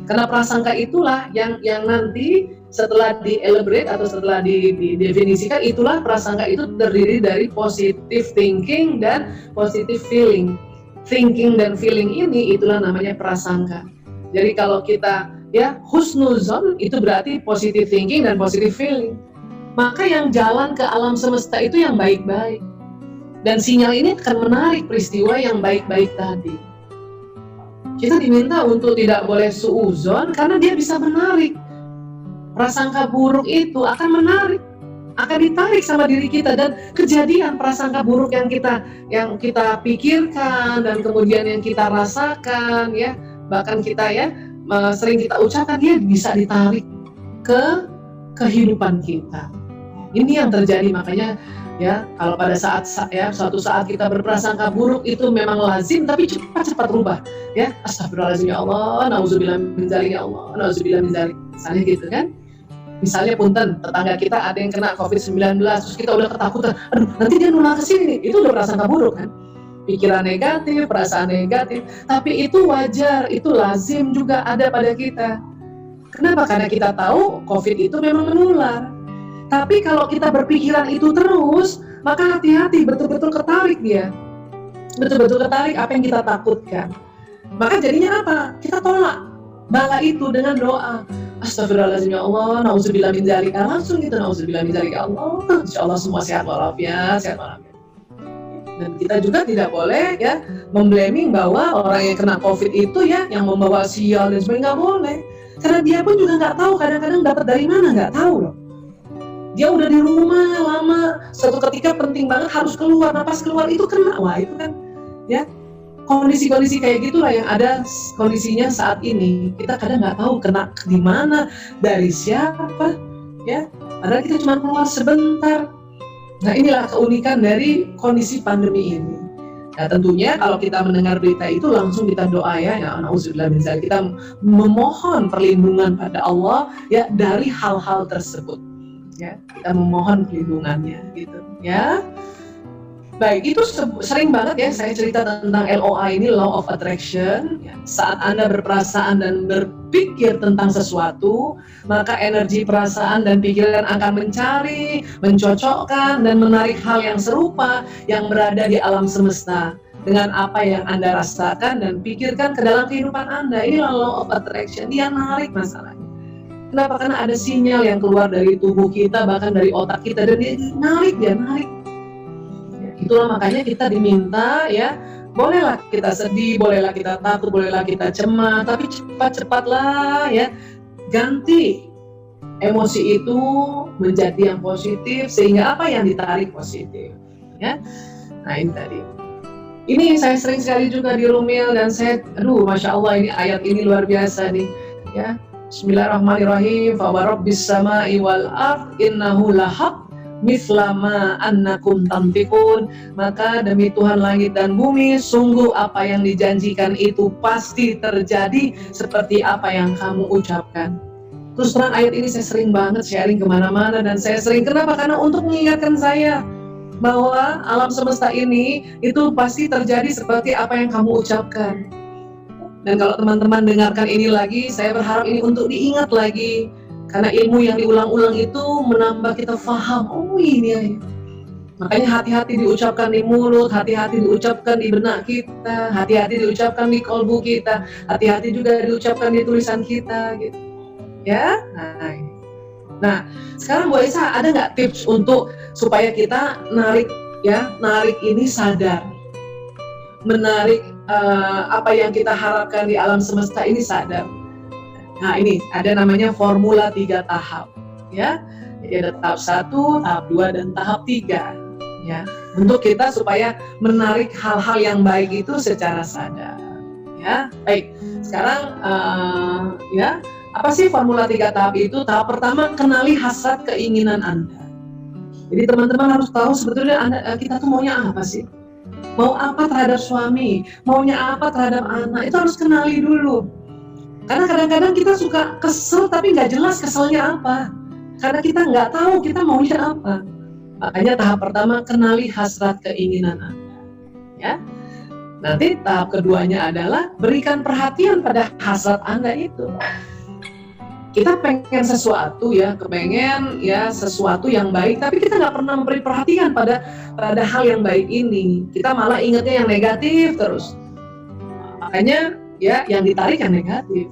Karena prasangka itulah yang nanti setelah di-elaborate atau setelah didefinisikan, itulah prasangka itu terdiri dari positive thinking dan positive feeling. Thinking dan feeling ini itulah namanya prasangka. Jadi kalau kita husnuzon itu berarti positive thinking dan positive feeling. Maka yang jalan ke alam semesta itu yang baik-baik. Dan sinyal ini akan menarik peristiwa yang baik-baik tadi. Kita diminta untuk tidak boleh suuzon karena dia bisa menarik. Prasangka buruk itu akan menarik, akan ditarik sama diri kita, dan kejadian prasangka buruk yang kita pikirkan dan kemudian yang kita rasakan ya, bahkan kita sering kita ucapkan, dia bisa ditarik ke kehidupan kita. Ini yang terjadi, makanya ya kalau pada suatu saat kita berprasangka buruk itu memang lazim, tapi cepat rubah ya. Astagfirullahaladzim ya Allah, nauzubillah min dzalik ya Allah, nauzubillah min dzalik. Misalnya gitu kan. Misalnya punten, tetangga kita ada yang kena COVID-19, terus kita udah ketakutan, aduh nanti dia nular ke sini, itu udah prasangka buruk kan? Pikiran negatif, perasaan negatif, tapi itu wajar, itu lazim juga ada pada kita. Kenapa? Karena kita tahu COVID itu memang menular. Tapi kalau kita berpikiran itu terus, maka hati-hati, betul-betul ketarik dia. Betul-betul ketarik apa yang kita takutkan. Maka jadinya apa? Kita tolak bala itu dengan doa. Astagfirullahaladzim ya Allah, nauzubillah min dzalik. Langsung gitu, nauzubillah min dzalik ya Allah. Insyaallah semua sehat walafiat, sehat walafiat. Dan kita juga tidak boleh memblaming bahwa orang yang kena COVID itu yang membawa sial dan sebagainya, nggak boleh. Karena dia pun juga nggak tahu, kadang-kadang dapat dari mana, nggak tahu loh. Dia udah di rumah lama, suatu ketika penting banget harus keluar, nah pas keluar itu kena, wah itu kan kondisi-kondisi kayak gitulah yang ada kondisinya saat ini. Kita kadang nggak tahu kena di mana, dari siapa, ya. Padahal kita cuma keluar sebentar. Nah inilah keunikan dari kondisi pandemi ini. Nah tentunya kalau kita mendengar berita itu langsung kita doa ya nauzubillah min dzalik. Kita memohon perlindungan pada Allah dari hal-hal tersebut. Ya, kita memohon perlindungannya gitu ya. Baik, itu sering banget saya cerita tentang LOA ini, Law of Attraction. Saat Anda berperasaan dan berpikir tentang sesuatu, maka energi perasaan dan pikiran akan mencari, mencocokkan, dan menarik hal yang serupa yang berada di alam semesta dengan apa yang Anda rasakan dan pikirkan ke dalam kehidupan Anda. Inilah Law of Attraction, dia narik masalahnya. Kenapa? Karena ada sinyal yang keluar dari tubuh kita, bahkan dari otak kita, dan dia narik. Itulah makanya kita diminta bolehlah kita sedih, bolehlah kita takut, bolehlah kita cemas, tapi cepat-cepatlah ganti emosi itu menjadi yang positif, sehingga apa yang ditarik positif ya. Nah ini tadi. Ini saya sering sekali juga di Rumil dan saya, aduh, masya Allah, ini ayat ini luar biasa nih, ya. Bismillahirrahmanirrahim. Fa warabbis sama'i wal ard innahu lahaq mislama annakum tantiqun. Maka demi Tuhan langit dan bumi, sungguh apa yang dijanjikan itu pasti terjadi seperti apa yang kamu ucapkan. Terus terang ayat ini saya sering banget sharing kemana-mana, dan saya sering, kenapa? Karena untuk mengingatkan saya bahwa alam semesta ini itu pasti terjadi seperti apa yang kamu ucapkan. Dan kalau teman-teman dengarkan ini lagi, saya berharap ini untuk diingat lagi, karena ilmu yang diulang-ulang itu menambah kita faham, oh ini ya. Makanya hati-hati diucapkan di mulut, hati-hati diucapkan di benak kita, hati-hati diucapkan di kolbu kita, hati-hati juga diucapkan di tulisan kita gitu. Ya, nah sekarang Bu Aisyah, ada nggak tips untuk supaya kita narik ini sadar, menarik apa yang kita harapkan di alam semesta ini sadar. Nah ini ada namanya formula 3 tahap, ya. Jadi ada tahap 1, tahap 2, dan tahap 3, ya. Untuk kita supaya menarik hal-hal yang baik itu secara sadar, ya. Baik, sekarang ya. Apa sih formula 3 tahap itu? Tahap pertama, kenali hasrat keinginan Anda. Jadi teman-teman harus tahu sebetulnya kita tuh maunya apa sih? Mau apa terhadap suami? Maunya apa terhadap anak? Itu harus kenali dulu. Karena kadang-kadang kita suka kesel tapi nggak jelas keselnya apa. Karena kita nggak tahu kita maunya apa. Makanya tahap pertama, kenali hasrat keinginan Anda. Ya. Nanti tahap keduanya adalah berikan perhatian pada hasrat Anda itu. Kita pengen sesuatu ya, kepengen ya sesuatu yang baik, tapi kita nggak pernah memberi perhatian pada hal yang baik ini. Kita malah ingatnya yang negatif terus. Makanya ya yang ditarik yang negatif.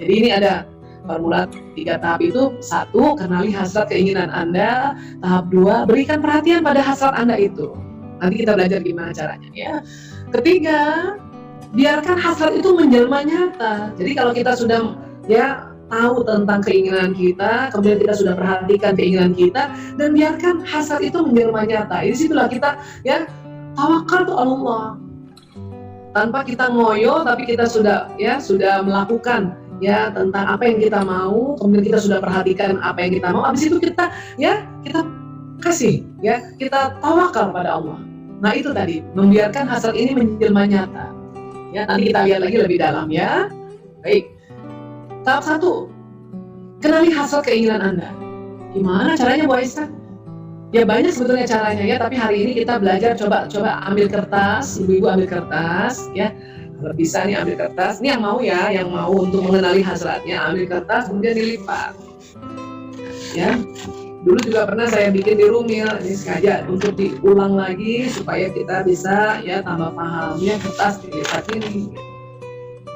Jadi ini ada formula 3 tahap itu. 1, kenali hasrat keinginan Anda. Tahap 2, berikan perhatian pada hasrat Anda itu. Nanti kita belajar gimana caranya ya. Ketiga, biarkan hasrat itu menjelma nyata. Jadi kalau kita sudah ya tahu tentang keinginan kita, kemudian kita sudah perhatikan keinginan kita, dan biarkan hasrat itu menjelma nyata. Di situlah kita ya tawakal tuh Allah. Tanpa kita ngoyo, tapi kita sudah melakukan ya tentang apa yang kita mau, kemudian kita sudah perhatikan apa yang kita mau. Habis itu kita kasih ya, kita tawakal pada Allah. Nah itu tadi, membiarkan hasrat ini menjelma nyata. Ya, nanti kita lihat lagi lebih dalam ya. Baik. Tahap 1, kenali hasrat keinginan Anda. Gimana caranya Bu Aisyah? Ya banyak sebetulnya caranya ya, tapi hari ini kita belajar, coba ambil kertas, ibu-ibu ambil kertas ya. Kalau bisa nih ambil kertas, ini yang mau ya, yang mau untuk mengenali hasratnya, ambil kertas kemudian dilipat. Ya. Dulu juga pernah saya bikin di Rumil, ini sengaja untuk diulang lagi supaya kita bisa ya tambah pahamnya, kertas dilipat ini.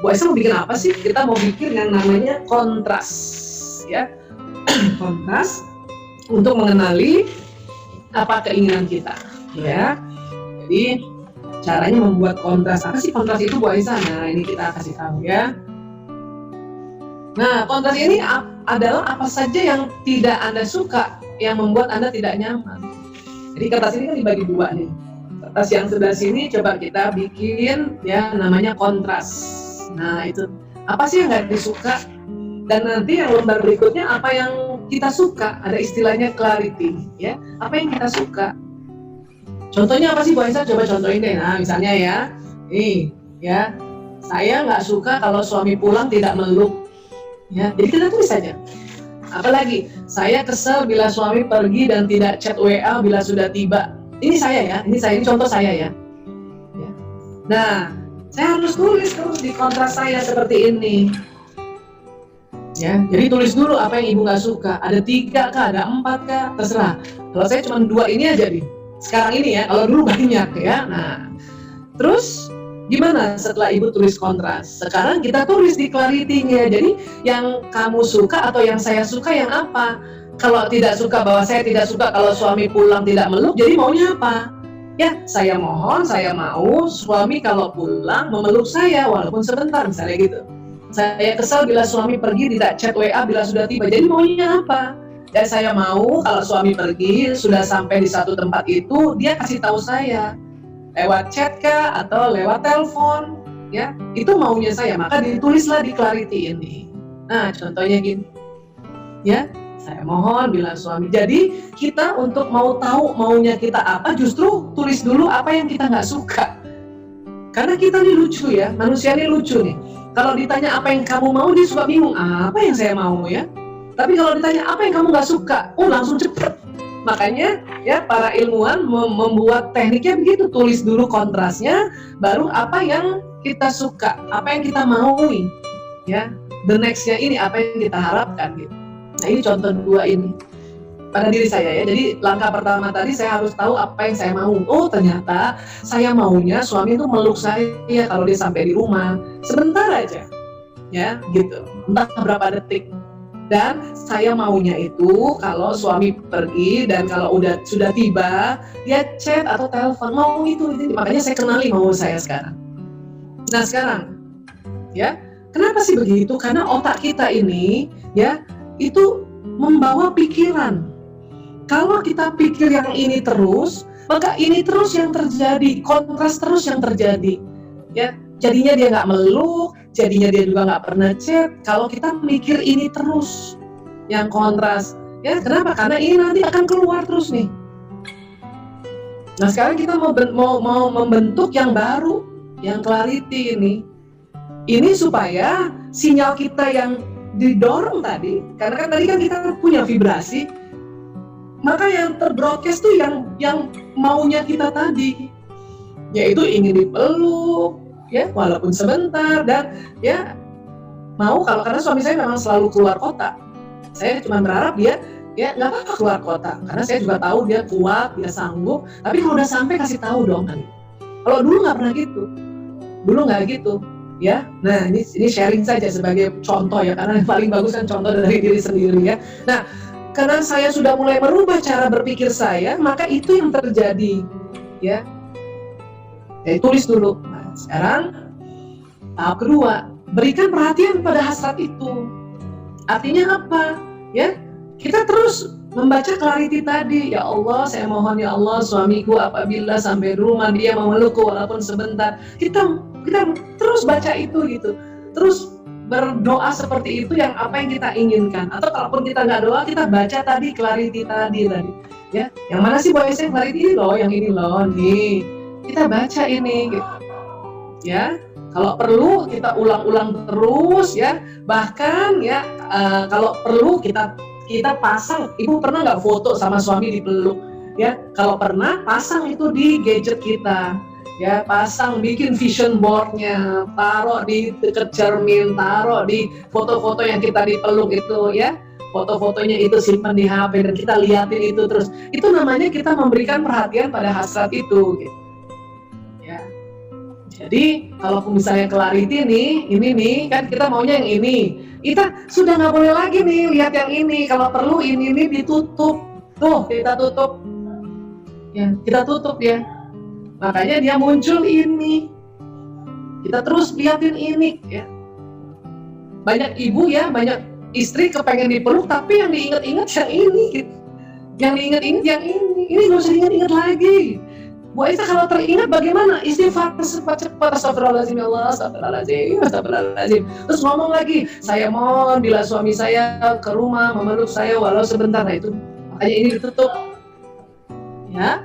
Bu Aisyah mau bikin apa sih? Kita mau bikin yang namanya kontras, ya, kontras untuk mengenali apa keinginan kita, ya. Jadi caranya membuat kontras. Apa sih kontras itu Bu Aisyah? Nah ini kita kasih tahu ya. Nah kontras ini adalah apa saja yang tidak Anda suka, yang membuat Anda tidak nyaman. Jadi kertas ini kan dibagi 2 nih. Kertas yang sebelah sini coba kita bikin ya namanya kontras. Nah itu apa sih yang nggak disuka, dan nanti yang lembar berikutnya apa yang kita suka, ada istilahnya clarity ya, apa yang kita suka. Contohnya apa sih Bu Aisyah? Coba contohin deh. Nah misalnya ya, nih ya, saya nggak suka kalau suami pulang tidak meluk ya, jadi kita tulis saja. Apalagi saya kesel bila suami pergi dan tidak chat WA bila sudah tiba. Ini saya ya, ini contoh saya ya. Nah saya harus tulis terus di kontras saya seperti ini. Ya, jadi tulis dulu apa yang ibu nggak suka. Ada 3 kah, ada 4 kah, terserah. Kalau saya cuma 2 ini aja nih. Sekarang ini ya, kalau dulu banyak ya. Nah, terus gimana setelah ibu tulis kontras? Sekarang kita tulis di clarity-nya. Jadi yang kamu suka atau yang saya suka yang apa? Kalau tidak suka, bahwa saya tidak suka kalau suami pulang tidak meluk, jadi maunya apa? Ya, saya mohon, saya mau suami kalau pulang memeluk saya walaupun sebentar, misalnya gitu. Saya kesal bila suami pergi tidak chat WA bila sudah tiba. Jadi maunya apa? Dan saya mau kalau suami pergi sudah sampai di satu tempat itu, dia kasih tahu saya. lewat chat kah atau lewat telepon, ya itu maunya saya, maka ditulislah di clarity ini. Nah contohnya gini, ya saya mohon bilang suami. Jadi kita untuk mau tahu maunya kita apa, justru tulis dulu apa yang kita nggak suka. Karena kita ini lucu ya, manusia ini lucu nih. Kalau ditanya apa yang kamu mau, dia suka bingung, apa yang saya mau ya. Tapi kalau ditanya apa yang kamu nggak suka, langsung cepet. Makanya ya para ilmuwan membuat tekniknya begitu, tulis dulu kontrasnya, baru apa yang kita suka, apa yang kita maui, ya. The next-nya ini apa yang kita harapkan gitu. Nah ini contoh dua ini pada diri saya ya. Jadi langkah pertama tadi saya harus tahu apa yang saya mau. Oh ternyata saya maunya suami itu meluk saya kalau dia sampai di rumah sebentar aja, ya gitu, entah berapa detik. Dan saya maunya itu kalau suami pergi dan kalau sudah tiba dia chat atau telepon, mau itu. Makanya saya kenali mau saya sekarang. Nah sekarang, ya kenapa sih begitu? Karena otak kita ini ya itu membawa pikiran. Kalau kita pikir yang ini terus, maka ini terus yang terjadi, kontras terus yang terjadi. Ya, jadinya dia nggak meluk, jadinya dia juga nggak pernah chat. Kalau kita mikir ini terus, yang kontras, ya kenapa? Karena ini nanti akan keluar terus nih. Nah sekarang kita mau membentuk yang baru, yang clarity ini. Ini supaya sinyal kita yang didorong tadi, karena kan tadi kan kita punya vibrasi. Maka yang terbroadcast tuh yang maunya kita tadi, yaitu ingin dipeluk, ya walaupun sebentar, dan ya mau karena suami saya memang selalu keluar kota. Saya cuma berharap dia ya nggak apa-apa keluar kota, karena saya juga tahu dia kuat, dia sanggup. Tapi kalau udah sampai kasih tahu dong kan. Kalau dulu nggak pernah gitu, ya. Nah ini sharing saja sebagai contoh ya, karena yang paling bagus kan contoh dari diri sendiri ya. Nah karena saya sudah mulai merubah cara berpikir saya, maka itu yang terjadi, ya. Jadi tulis dulu. Nah, sekarang tahap kedua, berikan perhatian pada hasrat itu. Artinya apa? Ya, kita terus membaca clarity tadi. Ya Allah, saya mohon ya Allah, suamiku apabila sampai rumah dia memelukku walaupun sebentar. Kita terus baca itu gitu. Terus berdoa seperti itu yang apa yang kita inginkan. Atau kalaupun kita nggak doa, kita baca tadi clarity tadi ya. Yang mana sih boy saya clarity loh, yang ini loh nih. Kita baca ini gitu. Ya. Kalau perlu kita ulang-ulang terus ya. Bahkan ya kalau perlu kita pasang. Ibu pernah nggak foto sama suami dipeluk? Ya, kalau pernah pasang itu di gadget kita. Ya, pasang, bikin vision board-nya, taruh di dekat cermin, taruh di foto-foto yang kita dipeluk itu ya, foto-fotonya itu simpan di HP dan kita liatin itu terus. Itu namanya kita memberikan perhatian pada hasrat itu gitu. Ya. Jadi kalau misalnya clarity nih, ini nih kan kita maunya yang ini, kita sudah nggak boleh lagi nih lihat yang ini. Kalau perlu ini ditutup, tuh kita tutup, ya kita tutup ya. Makanya dia muncul ini. Kita terus liatin ini ya. Banyak ibu ya, banyak istri kepengen dipeluk tapi yang diingat-ingat yang ini gitu. Yang diingat-ingat yang ini. Ini nggak usah diingat-ingat lagi. Bu Aisyah kalau teringat bagaimana? Istighfar cepat-cepat, astagfirullahaladzim ya Allah, astagfirullahaladzim. Terus ngomong lagi, saya mohon bila suami saya ke rumah memeluk saya walau sebentar. Nah itu makanya ini ditutup. Ya.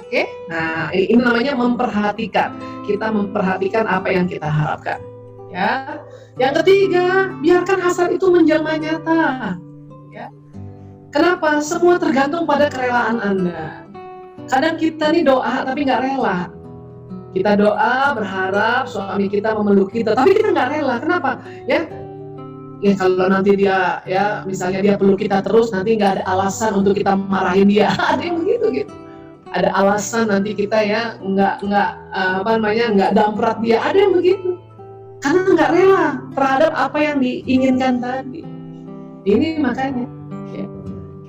Oke, nah ini namanya memperhatikan. Kita memperhatikan apa yang kita harapkan. Ya, yang ketiga, biarkan hasrat itu menjelma nyata. Ya, kenapa? Semua tergantung pada kerelaan Anda. Kadang kita nih doa tapi nggak rela. Kita doa berharap suami kita memeluk kita, tapi kita nggak rela. Kenapa? Ya kalau nanti dia ya misalnya dia peluk kita terus, nanti nggak ada alasan untuk kita marahin dia. Ada yang begitu gitu. Ada alasan nanti kita ya nggak damprat dia, ada yang begitu karena nggak rela terhadap apa yang diinginkan tadi. Ini makanya ya.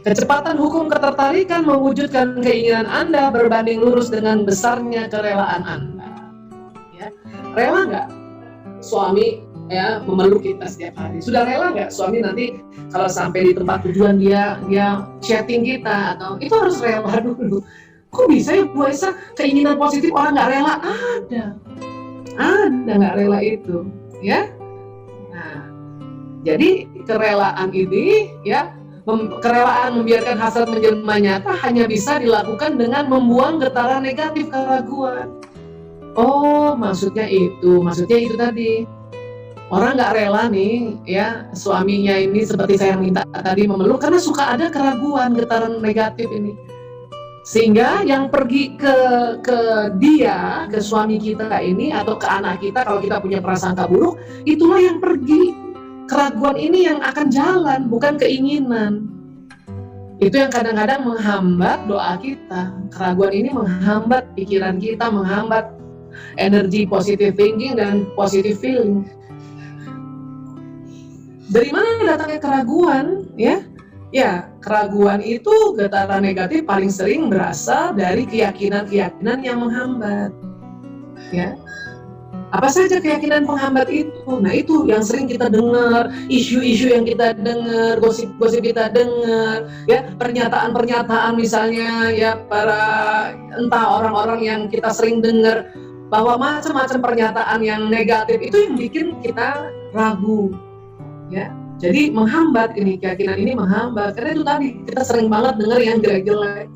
Kecepatan hukum ketertarikan mewujudkan keinginan Anda berbanding lurus dengan besarnya kerelaan Anda. Ya. Rela nggak suami ya memeluk kita setiap hari? Sudah rela nggak suami nanti kalau sampai di tempat tujuan dia chatting kita? Atau itu harus rela dulu. Kok bisa ya Bu Esa, keinginan positif orang nggak rela? Ada nggak rela itu, ya. Nah, jadi kerelaan ini, ya, kerelaan membiarkan hasrat menjelma nyata hanya bisa dilakukan dengan membuang getaran negatif, keraguan. Oh, maksudnya itu tadi. Orang nggak rela nih, ya, suaminya ini seperti saya minta tadi memeluk karena suka ada keraguan, getaran negatif ini. Sehingga yang pergi ke dia, ke suami kita ini atau ke anak kita kalau kita punya prasangka buruk, itulah yang pergi. Keraguan ini yang akan jalan, bukan keinginan. Itu yang kadang-kadang menghambat doa kita. Keraguan ini menghambat pikiran kita, menghambat energi positive thinking dan positive feeling. Dari mana datangnya keraguan, ya? Ya, keraguan itu getaran negatif paling sering berasal dari keyakinan-keyakinan yang menghambat. Ya. Apa saja keyakinan penghambat itu? Nah, itu yang sering kita dengar, isu-isu yang kita dengar, gosip-gosip kita dengar, ya, pernyataan-pernyataan misalnya ya para entah orang-orang yang kita sering dengar bahwa macam-macam pernyataan yang negatif itu yang bikin kita ragu. Ya. Jadi menghambat ini, keyakinan ini menghambat. Karena itu tadi, kita sering banget dengar yang jelek-jelek.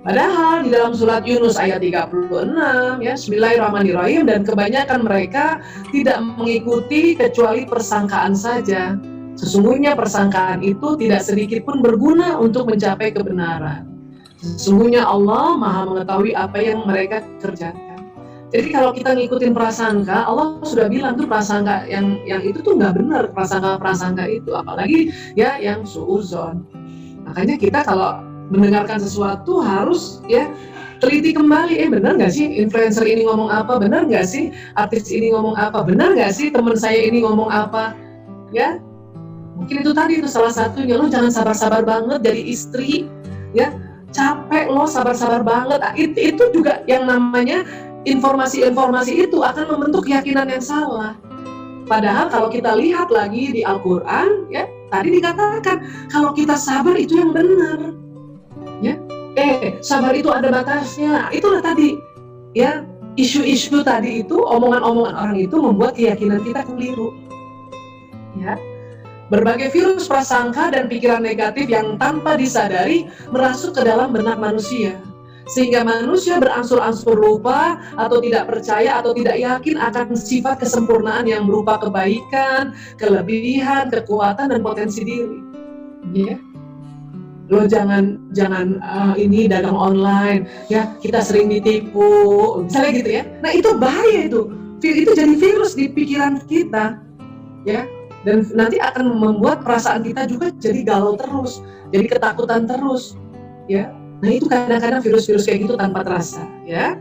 Padahal di dalam surat Yunus ayat 36, ya, Bismillahirrahmanirrahim, dan kebanyakan mereka tidak mengikuti kecuali persangkaan saja. Sesungguhnya persangkaan itu tidak sedikit pun berguna untuk mencapai kebenaran. Sesungguhnya Allah Maha mengetahui apa yang mereka kerjakan. Jadi kalau kita ngikutin prasangka, Allah sudah bilang tuh prasangka yang itu tuh nggak benar, prasangka itu, apalagi ya yang suudzon. Makanya kita kalau mendengarkan sesuatu harus ya teliti kembali, benar nggak sih influencer ini ngomong apa, benar nggak sih artis ini ngomong apa, benar nggak sih teman saya ini ngomong apa, ya mungkin itu tadi itu salah satunya. Lo jangan sabar-sabar banget jadi istri, ya capek lo sabar-sabar banget. Itu juga yang namanya informasi-informasi itu akan membentuk keyakinan yang salah. Padahal kalau kita lihat lagi di Al-Quran, ya tadi dikatakan kalau kita sabar itu yang benar, ya. Sabar itu ada batasnya. Itulah tadi, ya isu-isu tadi itu, omongan-omongan orang itu membuat keyakinan kita keliru. Ya, berbagai virus prasangka dan pikiran negatif yang tanpa disadari merasuk ke dalam benak manusia. Sehingga manusia berangsur-angsur lupa atau tidak percaya atau tidak yakin akan sifat kesempurnaan yang berupa kebaikan, kelebihan, kekuatan, dan potensi diri. Ya. Lo jangan ini dagang online, ya kita sering ditipu, misalnya gitu ya. Nah itu bahaya itu jadi virus di pikiran kita, ya. Dan nanti akan membuat perasaan kita juga jadi galau terus, jadi ketakutan terus, ya. Nah itu kadang-kadang virus-virus kayak gitu tanpa terasa, ya.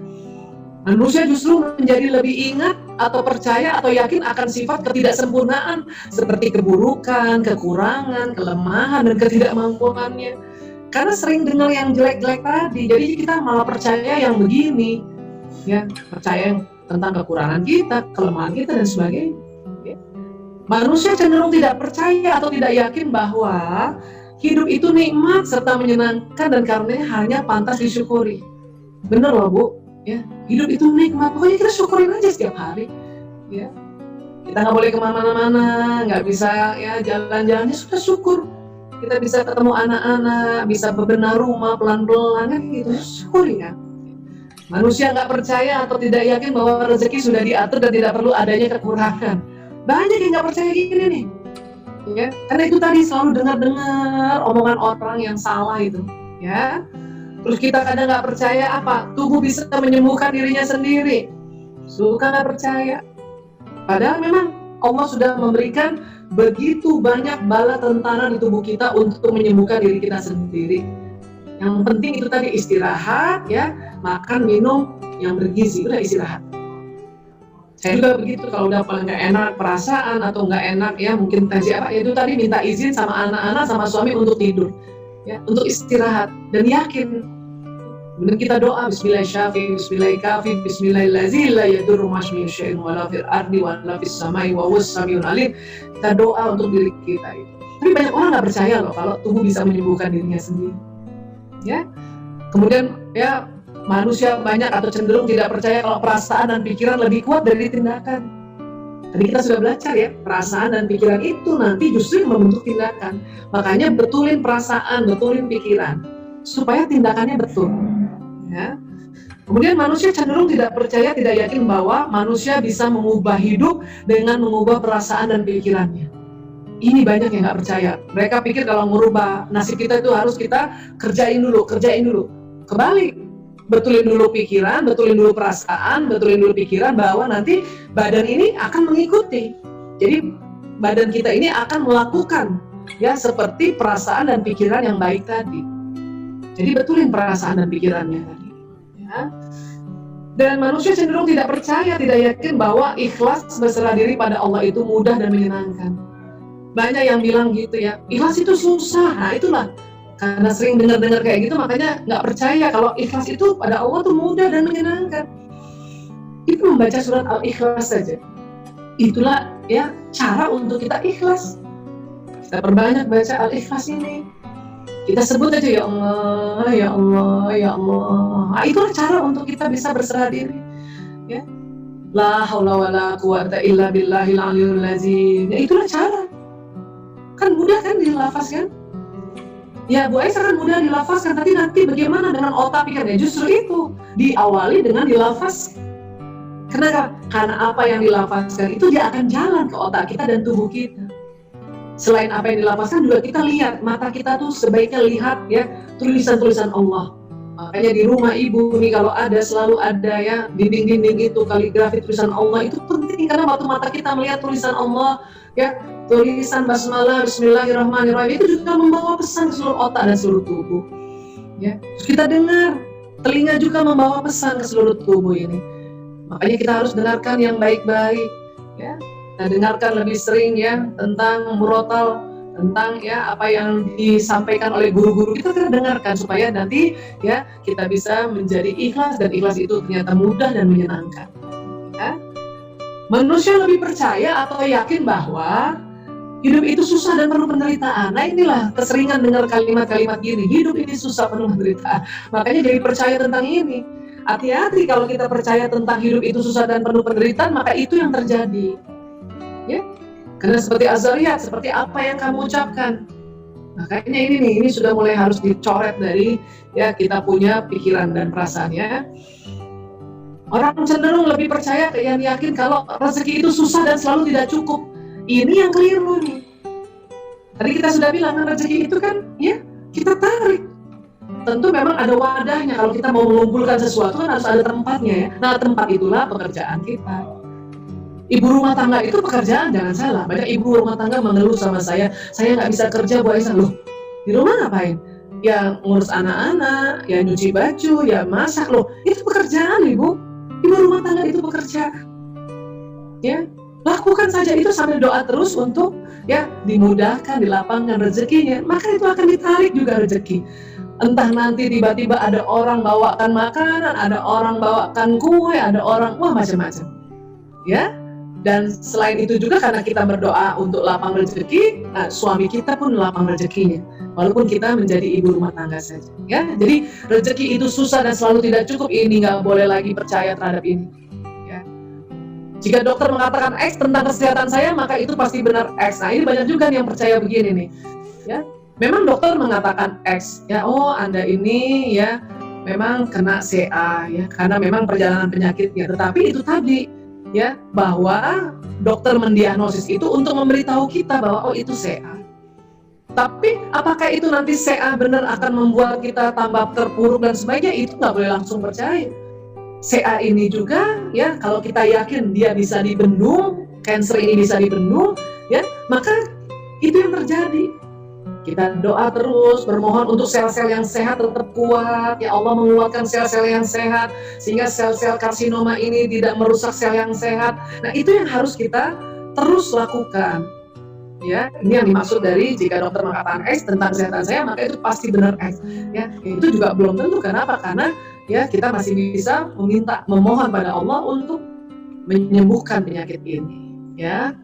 Manusia justru menjadi lebih ingat atau percaya atau yakin akan sifat ketidaksempurnaan seperti keburukan, kekurangan, kelemahan, dan ketidakmampuannya. Karena sering dengar yang jelek-jelek tadi, jadi kita malah percaya yang begini, ya, percaya tentang kekurangan kita, kelemahan kita, dan sebagainya. Ya. Manusia cenderung tidak percaya atau tidak yakin bahwa hidup itu nikmat serta menyenangkan dan karunia hanya pantas disyukuri. Bener loh Bu, ya hidup itu nikmat, pokoknya kita syukurin aja setiap hari. Ya, kita nggak boleh kemana-mana, nggak bisa ya jalan-jalannya, sudah syukur. Kita bisa ketemu anak-anak, bisa bebenah rumah pelan-pelan kan gitu, syukuri kan. Manusia nggak percaya atau tidak yakin bahwa rezeki sudah diatur dan tidak perlu adanya kekurangan. Banyak yang nggak percaya gini nih. Ya, karena itu tadi selalu dengar-dengar omongan orang yang salah itu, ya. Terus kita kadang nggak percaya apa tubuh bisa menyembuhkan dirinya sendiri, suka nggak percaya. Padahal memang Allah sudah memberikan begitu banyak bala tentara di tubuh kita untuk menyembuhkan diri kita sendiri. Yang penting itu tadi istirahat, ya, makan minum yang bergizi, udah istirahat. Saya juga begitu, kalau udah paling nggak enak perasaan atau nggak enak ya mungkin tadi apa itu tadi minta izin sama anak-anak sama suami untuk tidur, ya untuk istirahat dan yakin. Kemudian kita doa Bismillahirrahmanirrahim, Bismillahirrahmanirrahim, Bismillahirrahmanirrahim, la yadurru ma'asmihi syai'un wa la fil ardi wa la fis samai wa huwas samiul alim. Kita doa untuk diri kita itu. Tapi banyak orang nggak percaya loh kalau tubuh bisa menyembuhkan dirinya sendiri. Ya. Kemudian ya manusia banyak atau cenderung tidak percaya kalau perasaan dan pikiran lebih kuat dari tindakan. Tadi kita sudah belajar ya, perasaan dan pikiran itu nanti justru yang membentuk tindakan. Makanya betulin perasaan, betulin pikiran, supaya tindakannya betul. Ya. Kemudian manusia cenderung tidak percaya, tidak yakin bahwa manusia bisa mengubah hidup dengan mengubah perasaan dan pikirannya. Ini banyak yang nggak percaya. Mereka pikir kalau merubah nasib kita itu harus kita kerjain dulu. Kebalik. Betulin dulu pikiran, betulin dulu perasaan, betulin dulu pikiran bahwa nanti badan ini akan mengikuti. Jadi badan kita ini akan melakukan ya seperti perasaan dan pikiran yang baik tadi. Jadi betulin perasaan dan pikirannya tadi. Ya. Dan manusia cenderung tidak percaya, tidak yakin bahwa ikhlas berserah diri pada Allah itu mudah dan menyenangkan. Banyak yang bilang gitu ya, ikhlas itu susah. Nah itulah. Karena sering dengar-dengar kayak gitu, makanya nggak percaya kalau ikhlas itu pada Allah tuh mudah dan menyenangkan. Itu membaca surat Al-Ikhlas saja. Itulah ya cara untuk kita ikhlas. Kita perbanyak baca Al-Ikhlas ini. Kita sebut aja ya Allah, ya Allah, ya Allah. Nah, itulah cara untuk kita bisa berserah diri. Ya. La haula wala quwata illa billahil aliyul azim. Ya, itulah cara. Kan mudah kan dilafazkan? Ya Bu Aisyah kan mudah dilafazkan, tapi nanti bagaimana dengan otak pikirnya? Justru itu diawali dengan dilafaz. Kenapa? Karena apa yang dilafazkan itu dia akan jalan ke otak kita dan tubuh kita. Selain apa yang dilafazkan juga kita lihat, mata kita tuh sebaiknya lihat ya tulisan-tulisan Allah. Makanya di rumah ibu nih kalau ada selalu ada ya dinding-dinding itu kaligrafi tulisan Allah itu penting karena waktu mata kita melihat tulisan Allah ya tulisan basmalah, bismillahirrahmanirrahim itu juga membawa pesan ke seluruh otak dan seluruh tubuh. Ya, terus kita dengar, telinga juga membawa pesan ke seluruh tubuh ini. Makanya kita harus dengarkan yang baik-baik. Ya, kita dengarkan lebih sering ya tentang murotal, tentang ya apa yang disampaikan oleh guru-guru kita dengarkan supaya nanti ya kita bisa menjadi ikhlas dan ikhlas itu ternyata mudah dan menyenangkan. Ya. Manusia lebih percaya atau yakin bahwa hidup itu susah dan penuh penderitaan. Nah inilah keseringan dengar kalimat-kalimat gini, hidup ini susah penuh penderitaan. Makanya jadi percaya tentang ini. Hati-hati kalau kita percaya tentang hidup itu susah dan penuh penderitaan, maka itu yang terjadi. Ya, karena seperti Az-Zariyat, seperti apa yang kamu ucapkan. Makanya ini sudah mulai harus dicoret dari ya kita punya pikiran dan perasaannya. Orang cenderung lebih percaya yang yakin kalau rezeki itu susah dan selalu tidak cukup. Ini yang keliru nih. Tadi kita sudah bilang rezeki itu kan ya kita tarik. Tentu memang ada wadahnya. Kalau kita mau mengumpulkan sesuatu kan harus ada tempatnya ya. Nah tempat itulah pekerjaan kita. Ibu rumah tangga itu pekerjaan, jangan salah. Banyak ibu rumah tangga mengeluh sama saya nggak bisa kerja Bu Aisyah. Loh, di rumah ngapain? Ya ngurus anak-anak, ya nyuci baju, ya masak. Loh, itu pekerjaan Ibu. Ibu rumah tangga itu bekerja. Ya, lakukan saja itu sambil doa terus untuk ya dimudahkan, dilapangkan rezekinya. Maka itu akan ditarik juga rezeki. Entah nanti tiba-tiba ada orang bawakan makanan, ada orang bawakan kue, ada orang macam-macam. Ya. Dan selain itu juga karena kita berdoa untuk lapang rezeki, suami kita pun lapang rezekinya. Walaupun kita menjadi ibu rumah tangga saja. Ya, jadi rezeki itu susah dan selalu tidak cukup. Ini nggak boleh lagi percaya terhadap ini. Ya. Jika dokter mengatakan X tentang kesehatan saya, maka itu pasti benar X. Nah ini banyak juga yang percaya begini nih. Ya, memang dokter mengatakan X. Ya, Anda ini ya memang kena CA ya, karena memang perjalanan penyakitnya. Tetapi itu tadi. Ya, bahwa dokter mendiagnosis itu untuk memberitahu kita bahwa itu CA. Tapi apakah itu nanti CA benar akan membuat kita tambah terpuruk dan sebagainya? Itu nggak boleh langsung percaya. CA ini juga ya kalau kita yakin dia bisa dibendung, cancer ini bisa dibendung, ya maka itu yang terjadi. Kita doa terus, bermohon untuk sel-sel yang sehat tetap kuat. Ya Allah menguatkan sel-sel yang sehat, sehingga sel-sel karsinoma ini tidak merusak sel yang sehat. Nah itu yang harus kita terus lakukan. Ya, ini yang dimaksud dari jika dokter mengatakan X tentang kesehatan saya, maka itu pasti benar X. Ya, itu juga belum tentu. Kenapa? Karena ya kita masih bisa memohon pada Allah untuk menyembuhkan penyakit ini. Ya,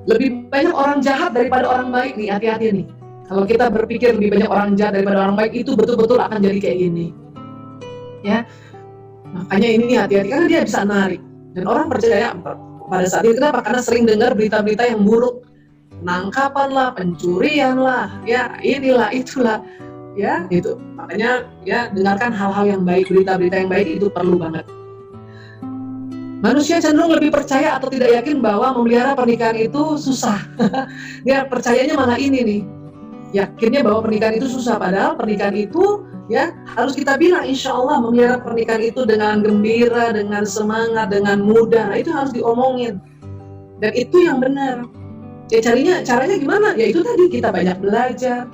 lebih banyak orang jahat daripada orang baik nih, hati-hati nih. Kalau kita berpikir lebih banyak orang jahat daripada orang baik, itu betul-betul akan jadi kayak gini. ya. Makanya ini hati-hati karena dia bisa narik. Dan orang percaya pada saat itu kenapa? Karena sering dengar berita-berita yang buruk, penangkapan lah, pencurian lah, ya inilah itulah, ya itu. Makanya ya dengarkan hal-hal yang baik, berita-berita yang baik itu perlu banget. Manusia cenderung lebih percaya atau tidak yakin bahwa memelihara pernikahan itu susah. Dia percayanya malah ini nih, yakinnya bahwa pernikahan itu susah, padahal pernikahan itu ya harus kita bilang insya Allah memelihara pernikahan itu dengan gembira, dengan semangat, dengan mudah. Nah itu harus diomongin dan itu yang benar. Ya caranya gimana? Ya itu tadi kita banyak belajar.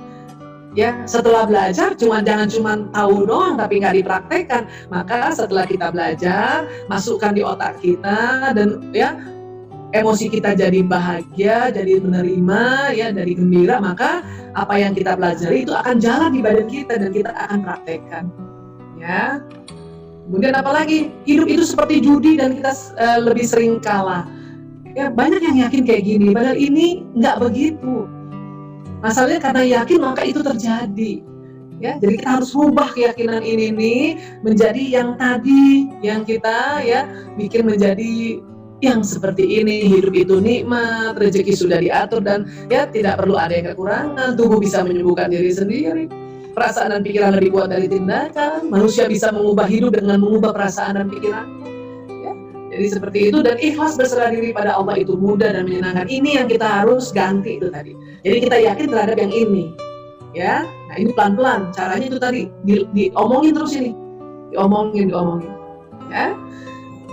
Ya setelah belajar jangan cuma tahu doang tapi nggak dipraktekkan. Maka setelah kita belajar, masukkan di otak kita dan ya emosi kita jadi bahagia, jadi menerima, ya dari gembira, maka apa yang kita pelajari itu akan jalan di badan kita dan kita akan praktekkan. Ya. Kemudian apalagi hidup itu seperti judi dan kita lebih sering kalah. Ya banyak yang yakin kayak gini, padahal ini nggak begitu. Masalahnya karena yakin maka itu terjadi. Ya, jadi kita harus rubah keyakinan ini nih menjadi yang tadi yang kita ya bikin menjadi yang seperti ini. Hidup itu nikmat, rezeki sudah diatur dan ya tidak perlu ada yang kekurangan. Tubuh bisa menyembuhkan diri sendiri. Perasaan dan pikiran lebih kuat dari tindakan. Manusia bisa mengubah hidup dengan mengubah perasaan dan pikiran. Ya, jadi seperti itu dan ikhlas berserah diri pada Allah itu mudah dan menyenangkan. Ini yang kita harus ganti itu tadi. Jadi kita yakin terhadap yang ini. Ya, nah ini pelan-pelan. Caranya itu tadi diomongin terus ini, diomongin. Ya,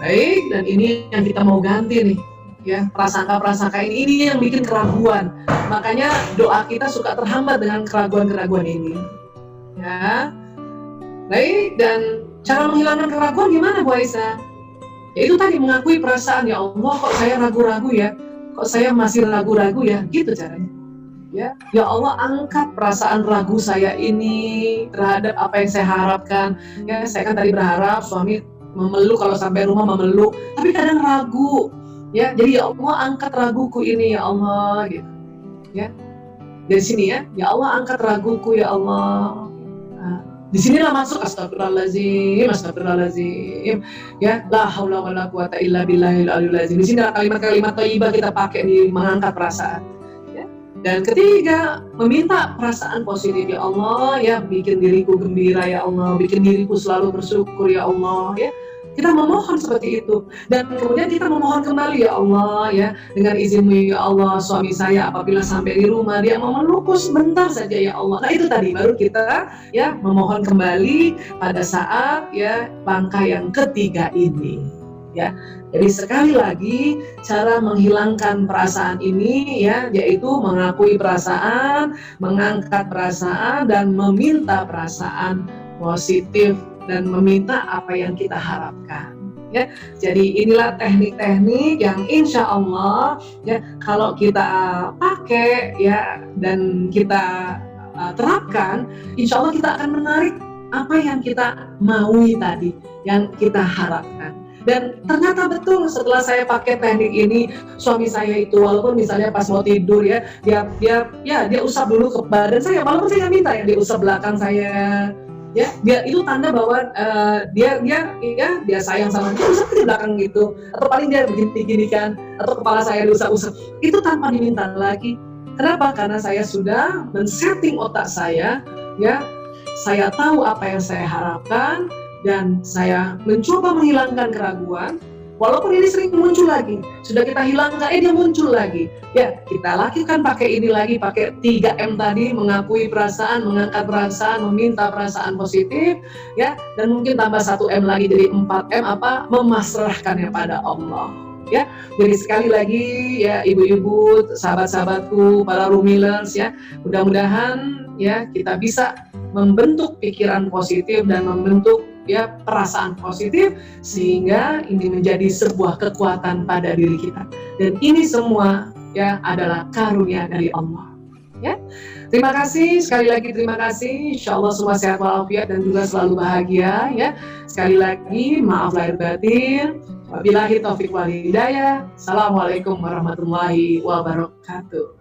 baik. Dan ini yang kita mau ganti nih. Ya, prasangka ini yang bikin keraguan. Makanya doa kita suka terhambat dengan keraguan ini. Ya, baik. Dan cara menghilangkan keraguan gimana Bu Aisyah? Ya itu tadi mengakui perasaan, ya Allah kok saya ragu-ragu ya, kok saya masih ragu-ragu ya, gitu caranya. Ya Allah angkat perasaan ragu saya ini terhadap apa yang saya harapkan. Ya saya kan tadi berharap suami memeluk, kalau sampai rumah memeluk, tapi kadang ragu. Ya jadi ya Allah angkat raguku ini ya Allah gitu. Ya dari sini ya Allah angkat raguku ya Allah. Nah, disinilah masuk astagfirullahaladzim. Ya la haula wala quwata illa billahil aliyil azim. Di sini kalimat-kalimat thayyibah kita pakai di mengangkat perasaan. Dan ketiga, meminta perasaan positif ya Allah, ya bikin diriku gembira ya Allah, bikin diriku selalu bersyukur ya Allah, ya. Kita memohon seperti itu. Dan kemudian kita memohon kembali ya Allah, ya, dengan izin-Mu ya Allah, suami saya apabila sampai di rumah dia mau melukku sebentar saja ya Allah. Nah itu tadi baru kita ya memohon kembali pada saat ya langkah yang ketiga ini. Ya, jadi sekali lagi cara menghilangkan perasaan ini ya yaitu mengakui perasaan, mengangkat perasaan dan meminta perasaan positif dan meminta apa yang kita harapkan. Ya, jadi inilah teknik-teknik yang insya Allah ya kalau kita pakai ya dan kita terapkan, insya Allah kita akan menarik apa yang kita maui tadi, yang kita harapkan. Dan ternyata betul setelah saya pakai teknik ini, suami saya itu walaupun misalnya pas mau tidur ya, dia usap dulu ke badan saya, walaupun saya nggak minta ya, dia usap belakang saya, ya, dia itu tanda bahwa dia sayang sama dia, usap di belakang gitu, atau paling dia begini kan, atau kepala saya diusap-usap, itu tanpa diminta lagi. Kenapa? Karena saya sudah men-setting otak saya, ya, saya tahu apa yang saya harapkan. Dan saya mencoba menghilangkan keraguan, walaupun ini sering muncul lagi. Sudah kita hilangkan, dia muncul lagi. Ya, kita lakukan pakai ini lagi, pakai 3M tadi, mengakui perasaan, mengangkat perasaan, meminta perasaan positif, ya, dan mungkin tambah 1M lagi jadi 4M apa? Memasrahkannya pada Allah. Ya, jadi sekali lagi ya ibu-ibu, sahabat-sahabatku, para rumilers ya, mudah-mudahan ya kita bisa membentuk pikiran positif dan membentuk ya perasaan positif sehingga ini menjadi sebuah kekuatan pada diri kita. Dan ini semua ya adalah karunia dari Allah. Ya, terima kasih sekali lagi, terima kasih. Insya Allah semua sehat walafiat dan juga selalu bahagia. Ya, sekali lagi maaf lahir batin. Wabillahi taufiq wal hidayah. Assalamualaikum warahmatullahi wabarakatuh.